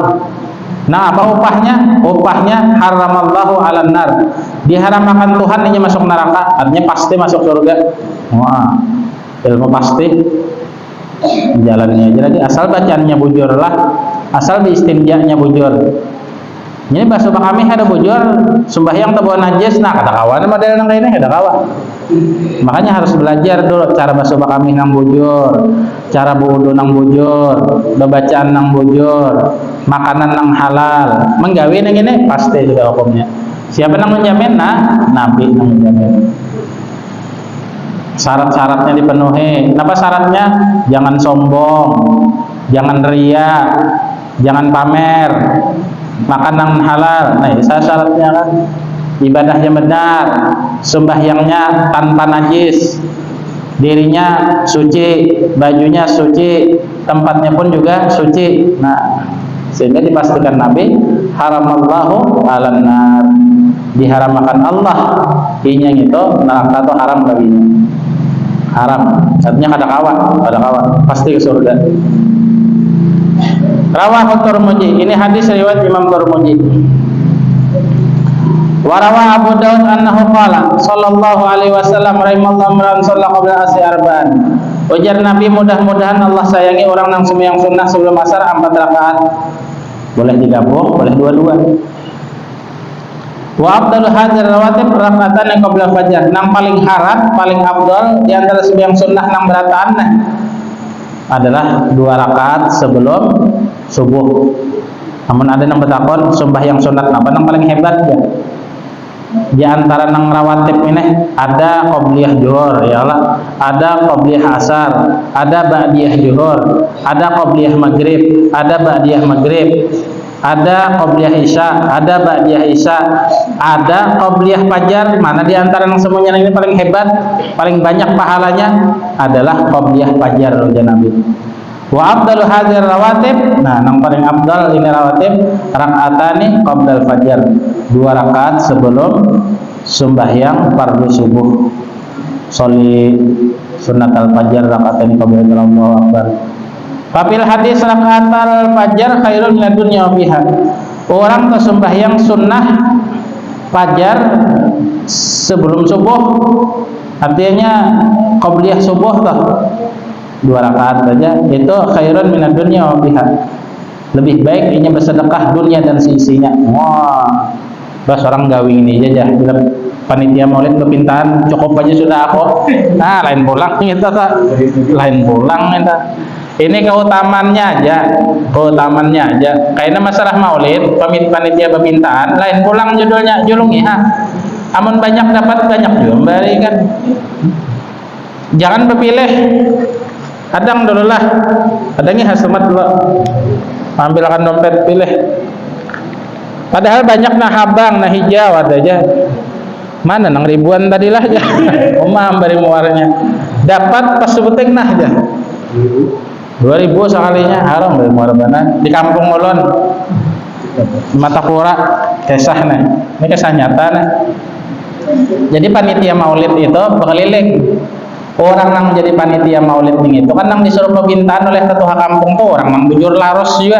Nah, apa upahnya? Upahnya haramallahu 'alan nar. Diharamkan Tuhan ini masuk neraka, artinya pasti masuk surga. Wah, ilmu pasti. Jalannya aja lagi asal bacaannya bujur lah, asal diistinjanya bujur. Ini bahasa kami ada bujur sembahyang tebuan najis, nah kata kawan model nang ini ada kawan. Makanya harus belajar dulu cara bahasa kami nang bujur, cara wudu nang bujur, bacaan nang bujur, makanan nang halal. Menggawe nang ini pasti juga hukumnya. Siapa nang menjamin? Nah, Nabi nang menjamin. Syarat-syaratnya dipenuhi. Kenapa syaratnya? Jangan sombong, jangan ria, jangan pamer, makan yang halal. Nah, itu syaratnya kan. Ibadahnya benar, sembahyangnya tanpa najis, dirinya suci, bajunya suci, tempatnya pun juga suci. Nah, sehingga dipastikan Nabi haramallahu 'alan nar. Diharamkan Allah inya itu neraka itu haram baginya. Haram, artinya kada kawan, pasti ke surga. Rawahu Tirmidzi, ini hadis riwayat Imam Tirmidzi. Warawa Abu Daud annahu qala sallallahu alaihi wasallam rahimallahu man shalla qabla asri arba'an. Ujar Nabi, mudah-mudahan Allah sayangi orang yang sembahyang sunnah sebelum asar 4 rakaat. Boleh digabung, boleh dua-dua. Wa afdalu hadzal rawatib raka'atan qabla fajar. Nang paling harat, paling afdal di antara sembahyang sunnah nang berataan adalah 2 rakaat sebelum subuh. Namun ada yang bertakon sembahyang sunat apa yang paling hebat ya? Di antara nang rawatib ini ada qobliyah zuhur ya Allah, ada qobliyah asar, ada ba'diyah zuhur, ada qobliyah maghrib, ada ba'diyah maghrib, ada qobliyah isya, ada ba'diyah isya, ada qobliyah fajar. Mana di antara yang semuanya ini paling hebat, paling banyak pahalanya adalah qobliyah fajar ya Nabi. Wa afdalu hadzal rawatib, nah yang paling afdal ini rawatib rakaatani qabla fajar, 2 rakaat sebelum sembahyang fardu subuh. Sholli sunnatal fajar rakaatani qabla Allahu akbar. Fafil hadis rakaatal fajar khairun minad dunya wa fiha. Orang sembahyang sunnah fajar sebelum subuh, artinya qabliyah subuh lah, 2 rakaat saja itu khairun minad dunya wa biha. Lebih baik ini bersedekah dunia dan seisinya. Wah, bas orang gawing ini aja bila panitia maulid kepintahan cukup aja sudah aku. Nah, lain pulang kita lain pulang kita. Ini keutamannya aja. Kayaknya masalah maulid panitia pepintahan lain pulang judulnya julungi ha. Amun banyak dapat banyak juga bari kan. Jangan berpilih. Kadang dulu lah, kadangnya hasmat dulu, ambilkan dompet pilih. Padahal banyak nah habang, nah hijau ada aja. Mana nang ribuan tadilah aja. Umam bari muarnya. Dapat pas sebuting nah aja. 2000 sekalinya haram bari muar banan di kampung ulun. Mata pura kisah nih. Ini kisah nyata nih. Jadi panitia maulid itu berkeliling. Orang yang menjadi panitia maulid itu kan yang disuruh pembintaan oleh ketua kampung tuh orang yang bujur laros juga.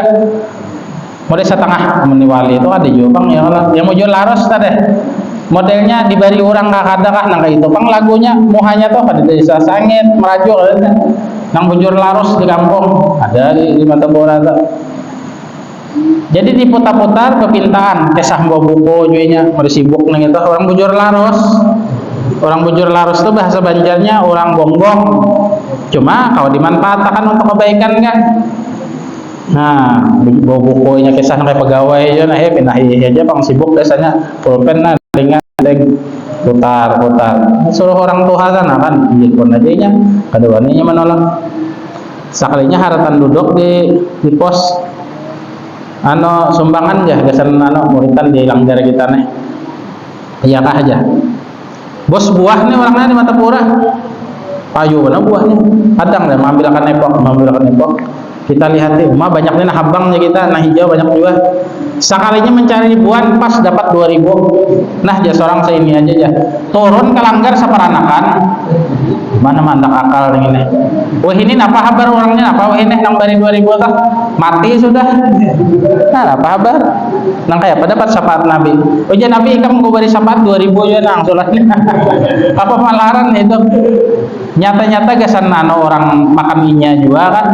Mulai setengah meniwali itu ada juga bang yang bujur laros tadi. Modelnya diberi orang kakak nang kayak itu bang lagunya muhanya tuh pada desa sangit merajuk kan. Nang bujur laros di kampung ada di mata bola tuh. Jadi diputar-putar kepintaan kisah bawa buku juinya mau sibuk nih itu orang bujur laros. Orang bujur laros itu bahasa Banjarnya orang bongbong. Cuma kalau dimanfaatkan untuk kebaikan kan. Nah, bawa bukunya kisah kayak pegawai aja nah pindah aja bang sibuk biasanya pulpen nah ringan putar. Suruh orang tua kan pun aja nya keduanya menolak. Sekalinya haratan duduk di pos sumbangan ya gasan muritan di langgar kita nih. Iyakah aja. Bos buah nih orangnya di mata pura. Payu mana buahnya? Kadang deh mengambilkan epok. Kita lihat nih, banyaknya nah habangnya kita, nah hijau banyak juga. Sekalinya mencari ribuan pas dapat 2000. Nah, dia seorang seini aja ya. Turun ke langgar seperanakan. Mana mandak akal ini. Wah ini apa kabar orangnya? Apa ini nang bari 2000 kah? Mati sudah. Nah, apa kabar? Nang kayak pada dapat syafaat Nabi. Oh ya Nabi kamu mau beri syafaat 2000 ya nang sholatnya. Apa malaran itu? Nyata-nyata gasan orang makan minyak juga kan.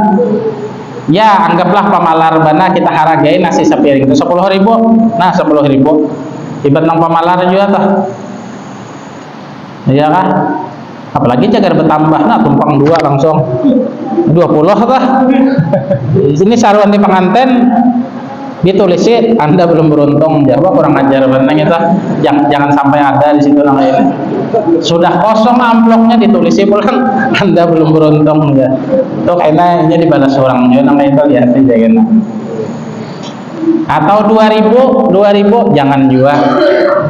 Ya anggaplah pamalar bana kita hargai nasi sepiring itu 10.000. Nah 10.000 ibarat nang pamalar juga tuh. Iya kah? Apalagi jagar bertambah nah tumpang 2 langsung 20 kah? Ini saruan di pengantin ditulisi Anda belum beruntung jawab kurang ajar benar itu jangan sampai ada di situ namanya sudah kosong amplopnya ditulisi pulang Anda belum beruntung ya itu kayaknya ini dibalas orang juga namanya itu lihat aja atau 2000 jangan juga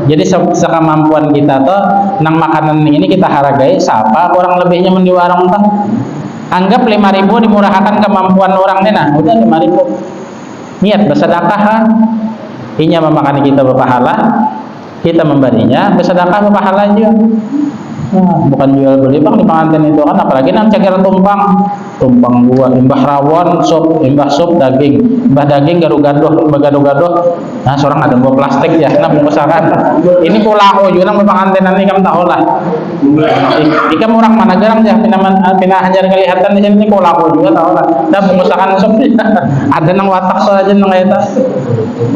jadi sekemampuan kita tuh nang makanan ini kita hargai siapa kurang lebihnya di warung tuh anggap 5.000 dimurahkan kemampuan orangnya nah udah 5.000 niat bersedekah inya memakan kita berpahala kita memberinya bersedekah berpahala juga bukan jual beli bang di pengantin itu kan apalagi nang cagar tumpang tumpang buah, imbah rawon imbah sup daging, imbah daging gaduh-gaduh. Nah, seorang ada buah plastik ya, nah bungkusakan. Ini pulao juga nang pangantenan ini kamu tahu lah. Ikam orang mana garang ya, pinah hajar kelihatan di sini pulao juga tahu lah. Nah bungkusakan sup ada nang watak saja nang eta.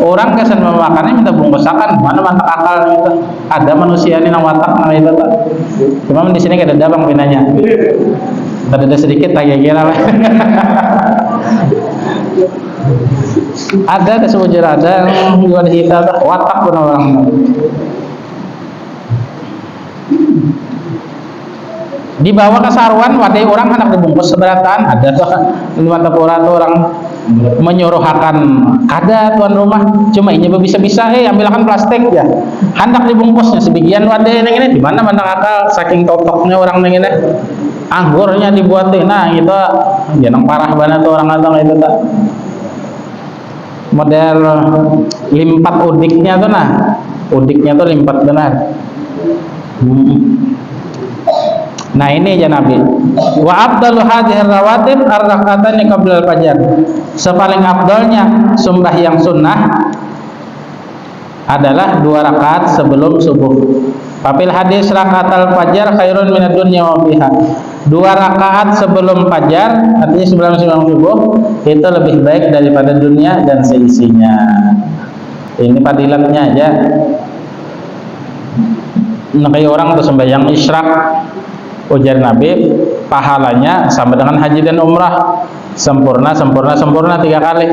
Orang kesan memakannya minta bungkusakan, mana mantak akal gitu. Ada manusia ini nang watak nang eta. Cuma di sini ada dabang pinanya. Ada sedikit lagi kira lah. Ada sebujur ada yang jual kita watak pun orang. Dibawa ke sarwan wadai orang hendak dibungkus seberatan ada tuh mata pura tuh orang menyuruhakan kada tuan rumah cuma ini bisa-bisa ambilkan plastik ya hendak dibungkusnya sebagian wadai yang ini di mana akal saking totoknya orang yang ini anggurnya dibuatin nah itu jangan parah banget tuh orang atau itu tak model limpat udiknya tuh nah udiknya tuh limpat benar. Nah ini aja Nabi. Wa afdalu hadhihi rawatib ar-rak'atani qabla al-fajr. Sepaling afdalnya sembahyang sunnah adalah 2 rakaat sebelum subuh. Papil hadis rakaat al-fajr khairun minad dunya wa fiha. 2 rakaat sebelum fajar, artinya sebelum subuh, itu lebih baik daripada dunia dan seisinya. Ini fadilatnya aja. Nah, kayak orang tuh sembahyang isyraq, ujar Nabi, pahalanya sama dengan haji dan umrah, sempurna 3 kali.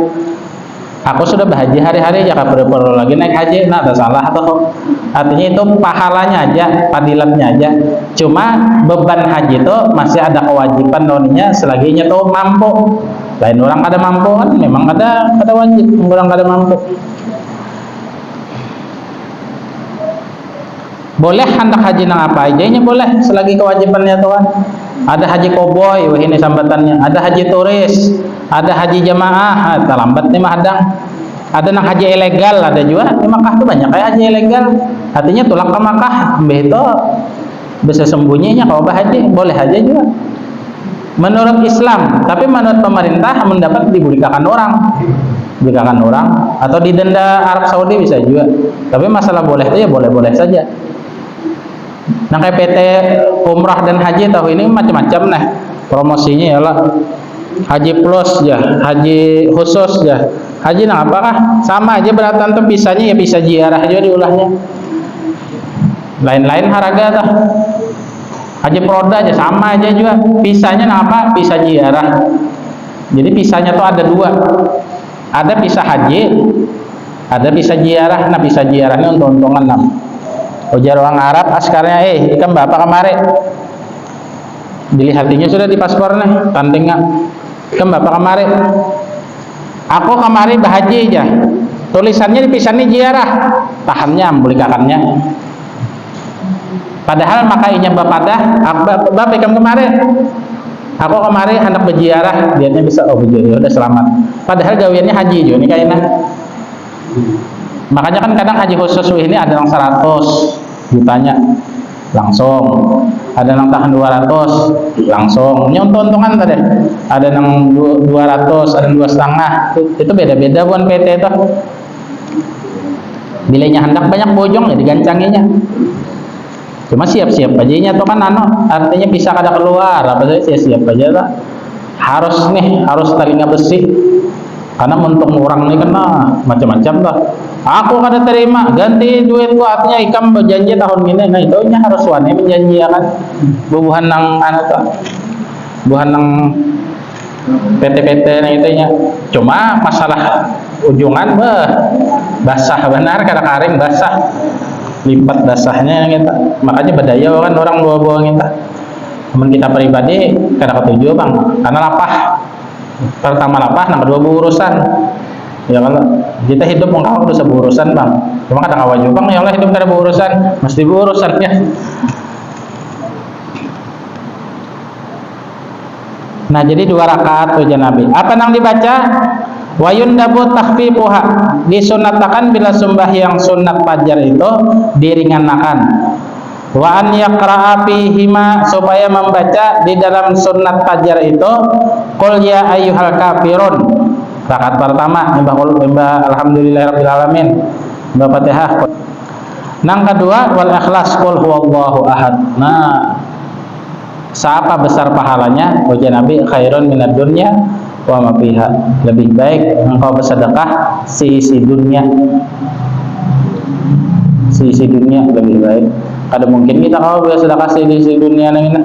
Aku sudah berhaji hari-hari ya, perlu lagi naik haji, nah ada salah atau artinya itu pahalanya aja, fadilatnya aja. Cuma beban haji itu masih ada kewajiban noninya selagi nya tuh mampu. Lain orang kada mampu kan, memang ada wajib, orang kada mampu. Boleh hendak haji nang apa aja nya boleh selagi kewajibannya tuan. Ada haji koboi, wah ini sambatannya. Ada haji turis, ada haji jamaah, terlambat nih mah ada nang haji ilegal ada juga. Di Makkah tuh banyak kayak haji ilegal. Artinya tulak ke Makkah, itu bisa sembunyinya kalau haji boleh aja juga. Menurut Islam, tapi menurut pemerintah mendapat dibulikakan orang atau didenda Arab Saudi bisa juga. Tapi masalah boleh itu ya boleh-boleh saja. Nah kayak PT umrah dan haji tahu ini macam-macam nah promosinya ialah haji plus ya, haji khusus ya. Haji nah apakah sama aja beratan tuh pisahnya ya pisah ziarah juga diulahnya. Lain-lain harga dah. Haji proda aja sama aja juga. Pisahnya nah apa? Pisah ziarah. Jadi pisahnya tuh ada 2. Ada pisah haji, ada pisah ziarah. Nah pisah ziarahnya untung-untungan nah. Ujar orang Arab askarnya, ikan bapak kemarin dilihatnya sudah di paspornya, tanding nggak? Ikan bapak kemarin, aku kemarin bahaji aja, tulisannya dipisahnya ziarah, tahannya ambulikakannya. Padahal makainya bapak ikan kemarin, aku kemarin hendak berziarah, dianya bisa udah selamat. Padahal gawiannya haji juga nih kayaknya. Makanya kan kadang haji khusus ini ada yang 100 jutanya langsung, ada yang tahan 200 langsung. Ini untung-untungan tadi. Ada yang 200, ada yang 2,5. Itu beda-beda bukan PT itu. Bilanya hendak banyak bojong ya digancanginya. Cuma siap-siap aja nya tuh kan artinya bisa kada keluar apa saja siap aja lah. Harus telinga besi. Karena mentung orang ini kan macam-macam lah. Aku kada terima ganti duitku, artinya ikam berjanji tahun ini. Nah itu nya harus wani menjanji kan bubuhan nang bubuhan nang PT-PT nah itu nya. Cuma masalah ujungan basah benar kada karing basah. Lipat dasahnya kita. Makanya bedaya kan orang bawa-bawa kita. Teman kita pribadi kada ketujuh bang, karena lapah. Pertama lapah, nomor 2 berurusan. Ya kalau kita hidup mengkawal udah berurusan bang. Cuma kadang awal juga bang, ya Allah hidup kada berurusan, mesti berurusannya. Nah jadi 2 rakaat tuh Nabi. Apa nang dibaca? Wa yundabu takhfifuha. Disunatakan bila sembahyang sunat fajar itu diringankan. Wa an yaqra'a fihima, supaya membaca di dalam sunat fajar itu qul ya ayyuhal kafirun. Rakaat pertama mbah alhamdulillahirabbil alamin, mbah Fatihah. Nang kedua wal ikhlas qul huwallahu ahad. Nah, seapa besar pahalanya? Ujar Nabi, khairun minad dunya wa ma fiha. Lebih baik engkau bersedekah seisi dunia. Seisi dunia lebih baik. Kada mungkin kita kalau bersedekah seisi dunia nang ini.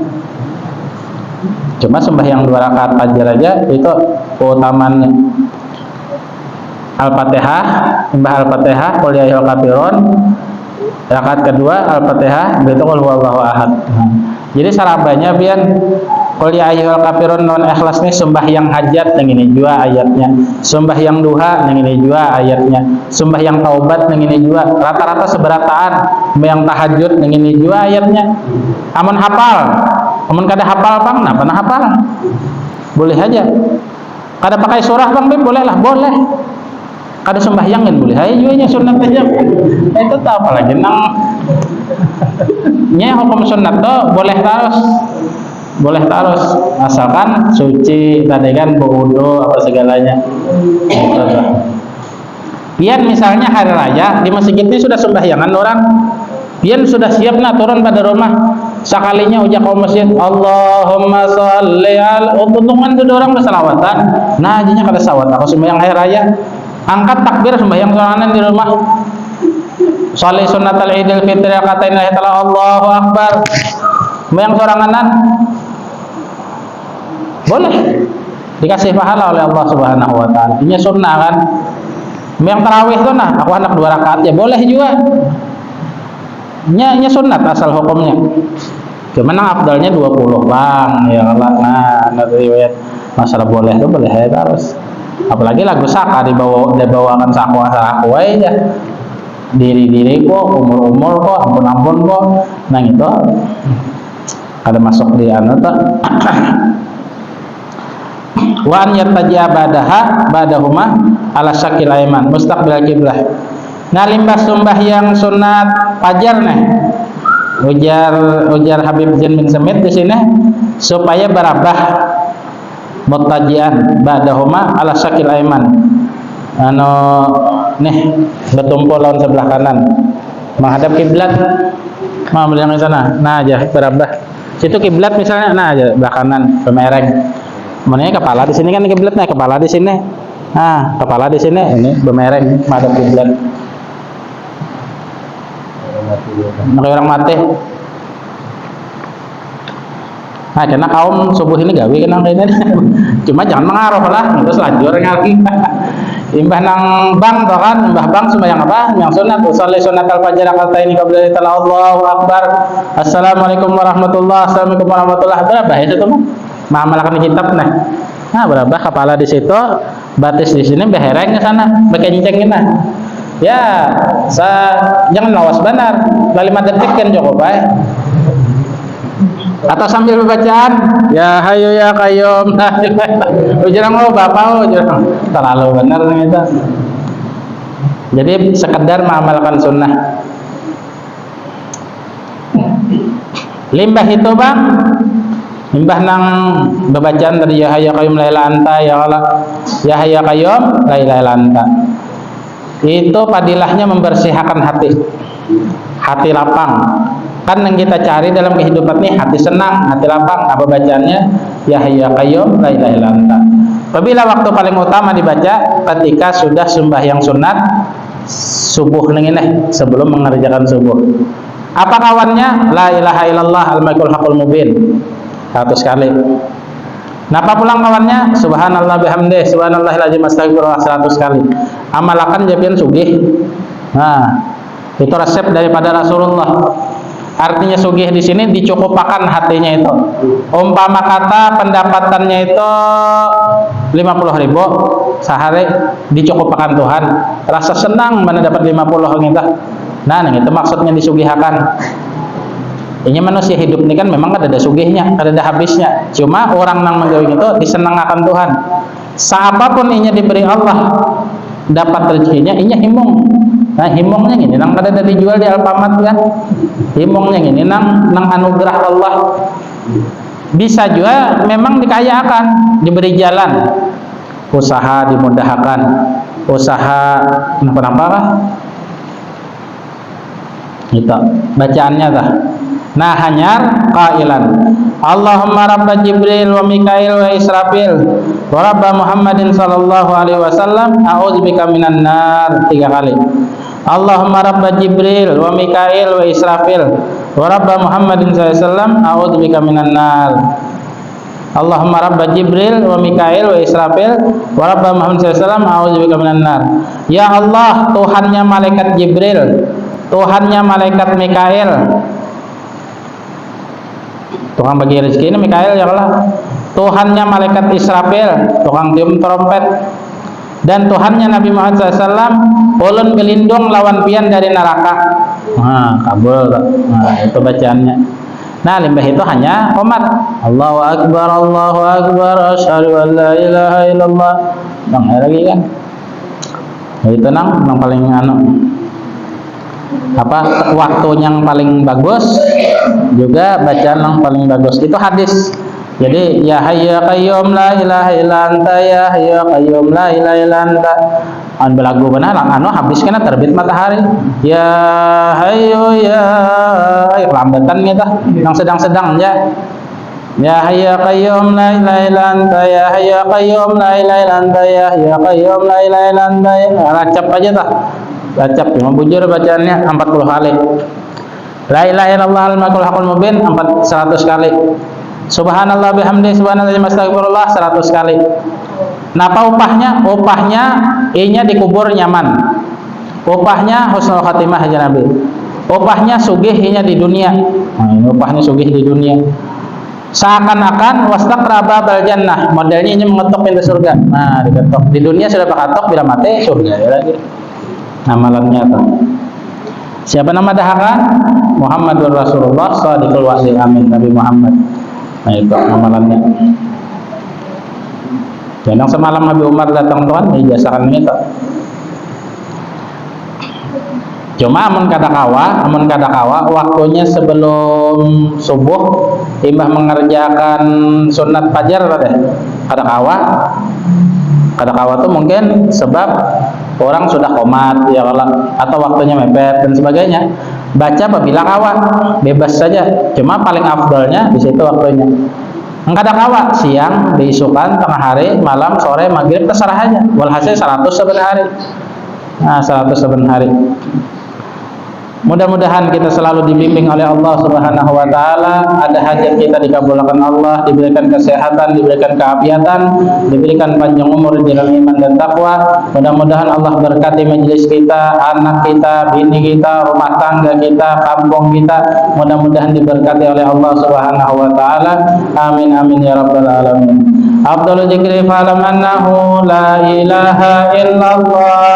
Cuma sembahyang 2 rakaat fajar aja itu keutamaannya. Al-Fatihah, sembah Al-Fatihah, qul ya ayyuhal kafirun. Rakaat kedua Al-Fatihah, itu qul huwallahu ahad. Jadi sarabanya biar qul ya ayyuhal kafirun non ikhlas nih sembahyang hajat nang ini jua ayatnya, sembahyang duha nang ini jua ayatnya, sembahyang taubat nang ini jua, rata-rata seberataan, sembahyang tahajud nang ini jua ayatnya. Amun hafal, amun kada hafal bang, nah pernah hafal, boleh aja. Kada pakai surah bang, boleh lah, boleh. Kada sembahyangin boleh, ayo juga nya sunat aja. Itu tak apa lagi nang nya hukum sunat tuh boleh terus asalkan suci tadi kan berwudu apa segalanya. Pian misalnya hari raya di masjid ini sudah sembahyangan orang, pian sudah siap nak turun pada rumah, sekalinya ujak ke masjid Allahumma sholli ala, untungan sudah orang bersalawatan. Nah jadinya kada sawat aku sembahyang hari raya, angkat takbir sembahyang sorangan di rumah. Sholli sunnatal idul fitri katain la ilaha Allahu akbar. Sembahyang soranganan boleh dikasih pahala oleh Allah Subhanahu wa taala. Ini sunnah kan. Yang tarawih tuh nah, aku anak 2 rakaat ya boleh juga. Nya sunnat asal hukumnya. Cuman yang afdalnya 20 bang ya Allah. Nah, riwayat masalah boleh tuh boleh ya terus. Apalagi lagu saka dibawakan saku aja. Diri kok, umur kok, ampun kok. Nah itu ada masuk di anu tuh. Wa an yattaji'a badahuma ala syakil aiman mustaqbil qiblah. Nah limbah sembahyang sunat fajar nih. Ujar Habib Zain bin Samit di sini supaya barabah muttaji'an badahuma ala syakil aiman. Anu nih bertumpul lawan sebelah kanan menghadap kiblat. Mau yang di sana. Nah aja barabah. Situ kiblat misalnya, nah aja sebelah kanan pemereng. Maknanya kepala di sini kan kiblatnya, kepala di sini. Nah, kepala di sini ini bemereng madhab kiblat. Kayak orang mati. Nah, karena kaum subuh ini gawe kenang kene. Cuma jangan mengaruh lah, terus lanjut ngalki. Imbah nang bang toh kan, imbah bang sembahyang apa? Yang sunat, usolli sunatal fajr rakaataini qabla tala Allahu akbar. Assalamualaikum warahmatullahi wabarakatuh. Berapa itu tuh? Mengamalkan kitab nah berapa kepala di situ, batis di sini, behereng ke sana, bekencengin nah. Ya, jangan lawas benar, 5 detik kan cukup baik. Atau sambil bacaan, ya hayu ya qayyum. Ujurang lo bapak ujurang terlalu benar gitu. Jadi sekedar mengamalkan sunnah. Limbah itu bang. Imbah nang bacaan dari ya hayya qayyum la ilaha anta ya Allah ya hayya qayyum la ilaha anta. Itu padilahnya membersihkan hati lapang. Kan yang kita cari dalam kehidupan ini hati senang, hati lapang. Apa bacaannya? Ya hayya qayyum la ilaha anta. Apabila waktu paling utama dibaca ketika sudah sembahyang sunat subuh nih sebelum mengerjakan subuh. Apa kawannya? La ilaha illallah al-malikul haqqul mubin. 100 kali. Napa pulang kawannya? Subhanallah bihamdih, subhanallahil azim astagfirullah 100 kali. Amalkan japian sugih. Nah, itu resep daripada Rasulullah. Artinya sugih di sini dicukupakan hatinya itu. Umpama kata pendapatannya itu 50.000 sehari dicukupakan Tuhan. Rasa senang mana dapat 50 gitu. Nah, itu maksudnya disugihakan. Ini manusia hidup ini kan memang ada sugihnya, ada habisnya. Cuma orang yang menggawe itu disenangkan Tuhan. Seapapun inya diberi Allah, dapat rezekinya inya himung. Nah, himongnya gini, nang kada dijual di Alfamart kan? Himongnya gini, nang anugerah Allah. Bisa juga memang dikayakan, diberi jalan, usaha dimudahkan, usaha kenapa kah? Itu bacaannya dah. Nah, hanyar qailan Allahumma rabba Jibril wa Mikail wa Israfil wa rabba Muhammadin sallallahu alaihi wasallam a'udzubika minan nar 3 kali. Allahumma rabba Jibril wa Mikail wa Israfil wa rabba Muhammadin sallallahu alaihi wasallam a'udzubika minan nar. Allahumma rabba Jibril wa Mikail wa Israfil wa rabba Muhammadin sallallahu alaihi wasallam a'udzubika minan nar. Ya Allah, Tuhannya malaikat Jibril, Tuhannya malaikat Mikail. Tuhan bagi rezeki ini Mikail ya Allah. Tuhannya malaikat Israfil, tukang tiup trompet. Dan Tuhannya Nabi Muhammad SAW, ulun pelindung lawan pian dari neraka. Nah, kabul. Nah, itu bacaannya. Nah, limbah itu hanya qomat. Allahu Akbar, Allahu Akbar, asyhadu an la ilaha illallah. Bang, lagi kan? Nah, itu nang paling apa waktu yang paling bagus, juga bacaan yang paling bagus itu hadis. Jadi ya hayyu ya qayyum la ilaha illa anta, ya hayyu ya qayyum la ilaha illa anta. An belagu benar anu habis kena terbit matahari. Ya hayyu ya lambatan gitu yang sedang-sedang ya. Ya hayyu ya qayyum la ilaha illa anta, ya hayyu ya qayyum la ilaha illa anta, ya hayyu ya qayyum la ilaha illa anta. Racap aja tah. Racap cuma bujur bacaannya 40 kali. La ilaha illallah al-malikul haqqul mubin 100 kali. Subhanallah bihamdi subhanallah astagfirullah 100 kali. Napa upahnya? Upahnya inya dikubur nyaman. Upahnya husnul khatimah aja Nabi. Upahnya sugih inya di dunia. Nah, ini upahnya sugih di dunia. Seakan-akan wastaqraba bal jannah. Modelnya ini mengetok pintu surga. Nah, diketok. Di dunia sudah pakai bila mati surga ya lagi. Amalannya apa? Siapa nama dahakan? Muhammadur Rasulullah Shadiqul Wa'di Amin, Nabi Muhammad. Nah, itu amalannya. Yang semalam Nabi Umar datang tuan dijasakan itu. Cuma amun kada kawa waktunya sebelum subuh timbah mengerjakan sunat fajar tadi. Kada kawa tuh mungkin sebab orang sudah komat ya Allah, atau waktunya mepet dan sebagainya. Baca apabila kawa, bebas saja. Cuma paling afdalnya di situ waktunya. Enggak ada kawa, siang, diisukan, tengah hari, malam, sore, maghrib terserah aja. Walhasil 100 saben hari. Nah, 100 saben hari. Mudah-mudahan kita selalu dibimbing oleh Allah Subhanahu wa taala, ada hajat kita dikabulkan Allah, diberikan kesehatan, diberikan keafiatan, diberikan panjang umur dalam iman dan takwa. Mudah-mudahan Allah berkati majelis kita, anak kita, bini kita, rumah tangga kita, kampung kita. Mudah-mudahan diberkati oleh Allah Subhanahu wa taala. Amin amin ya rabbal alamin. Afdhalul dzikri fa'lam annahu la ilaha illallah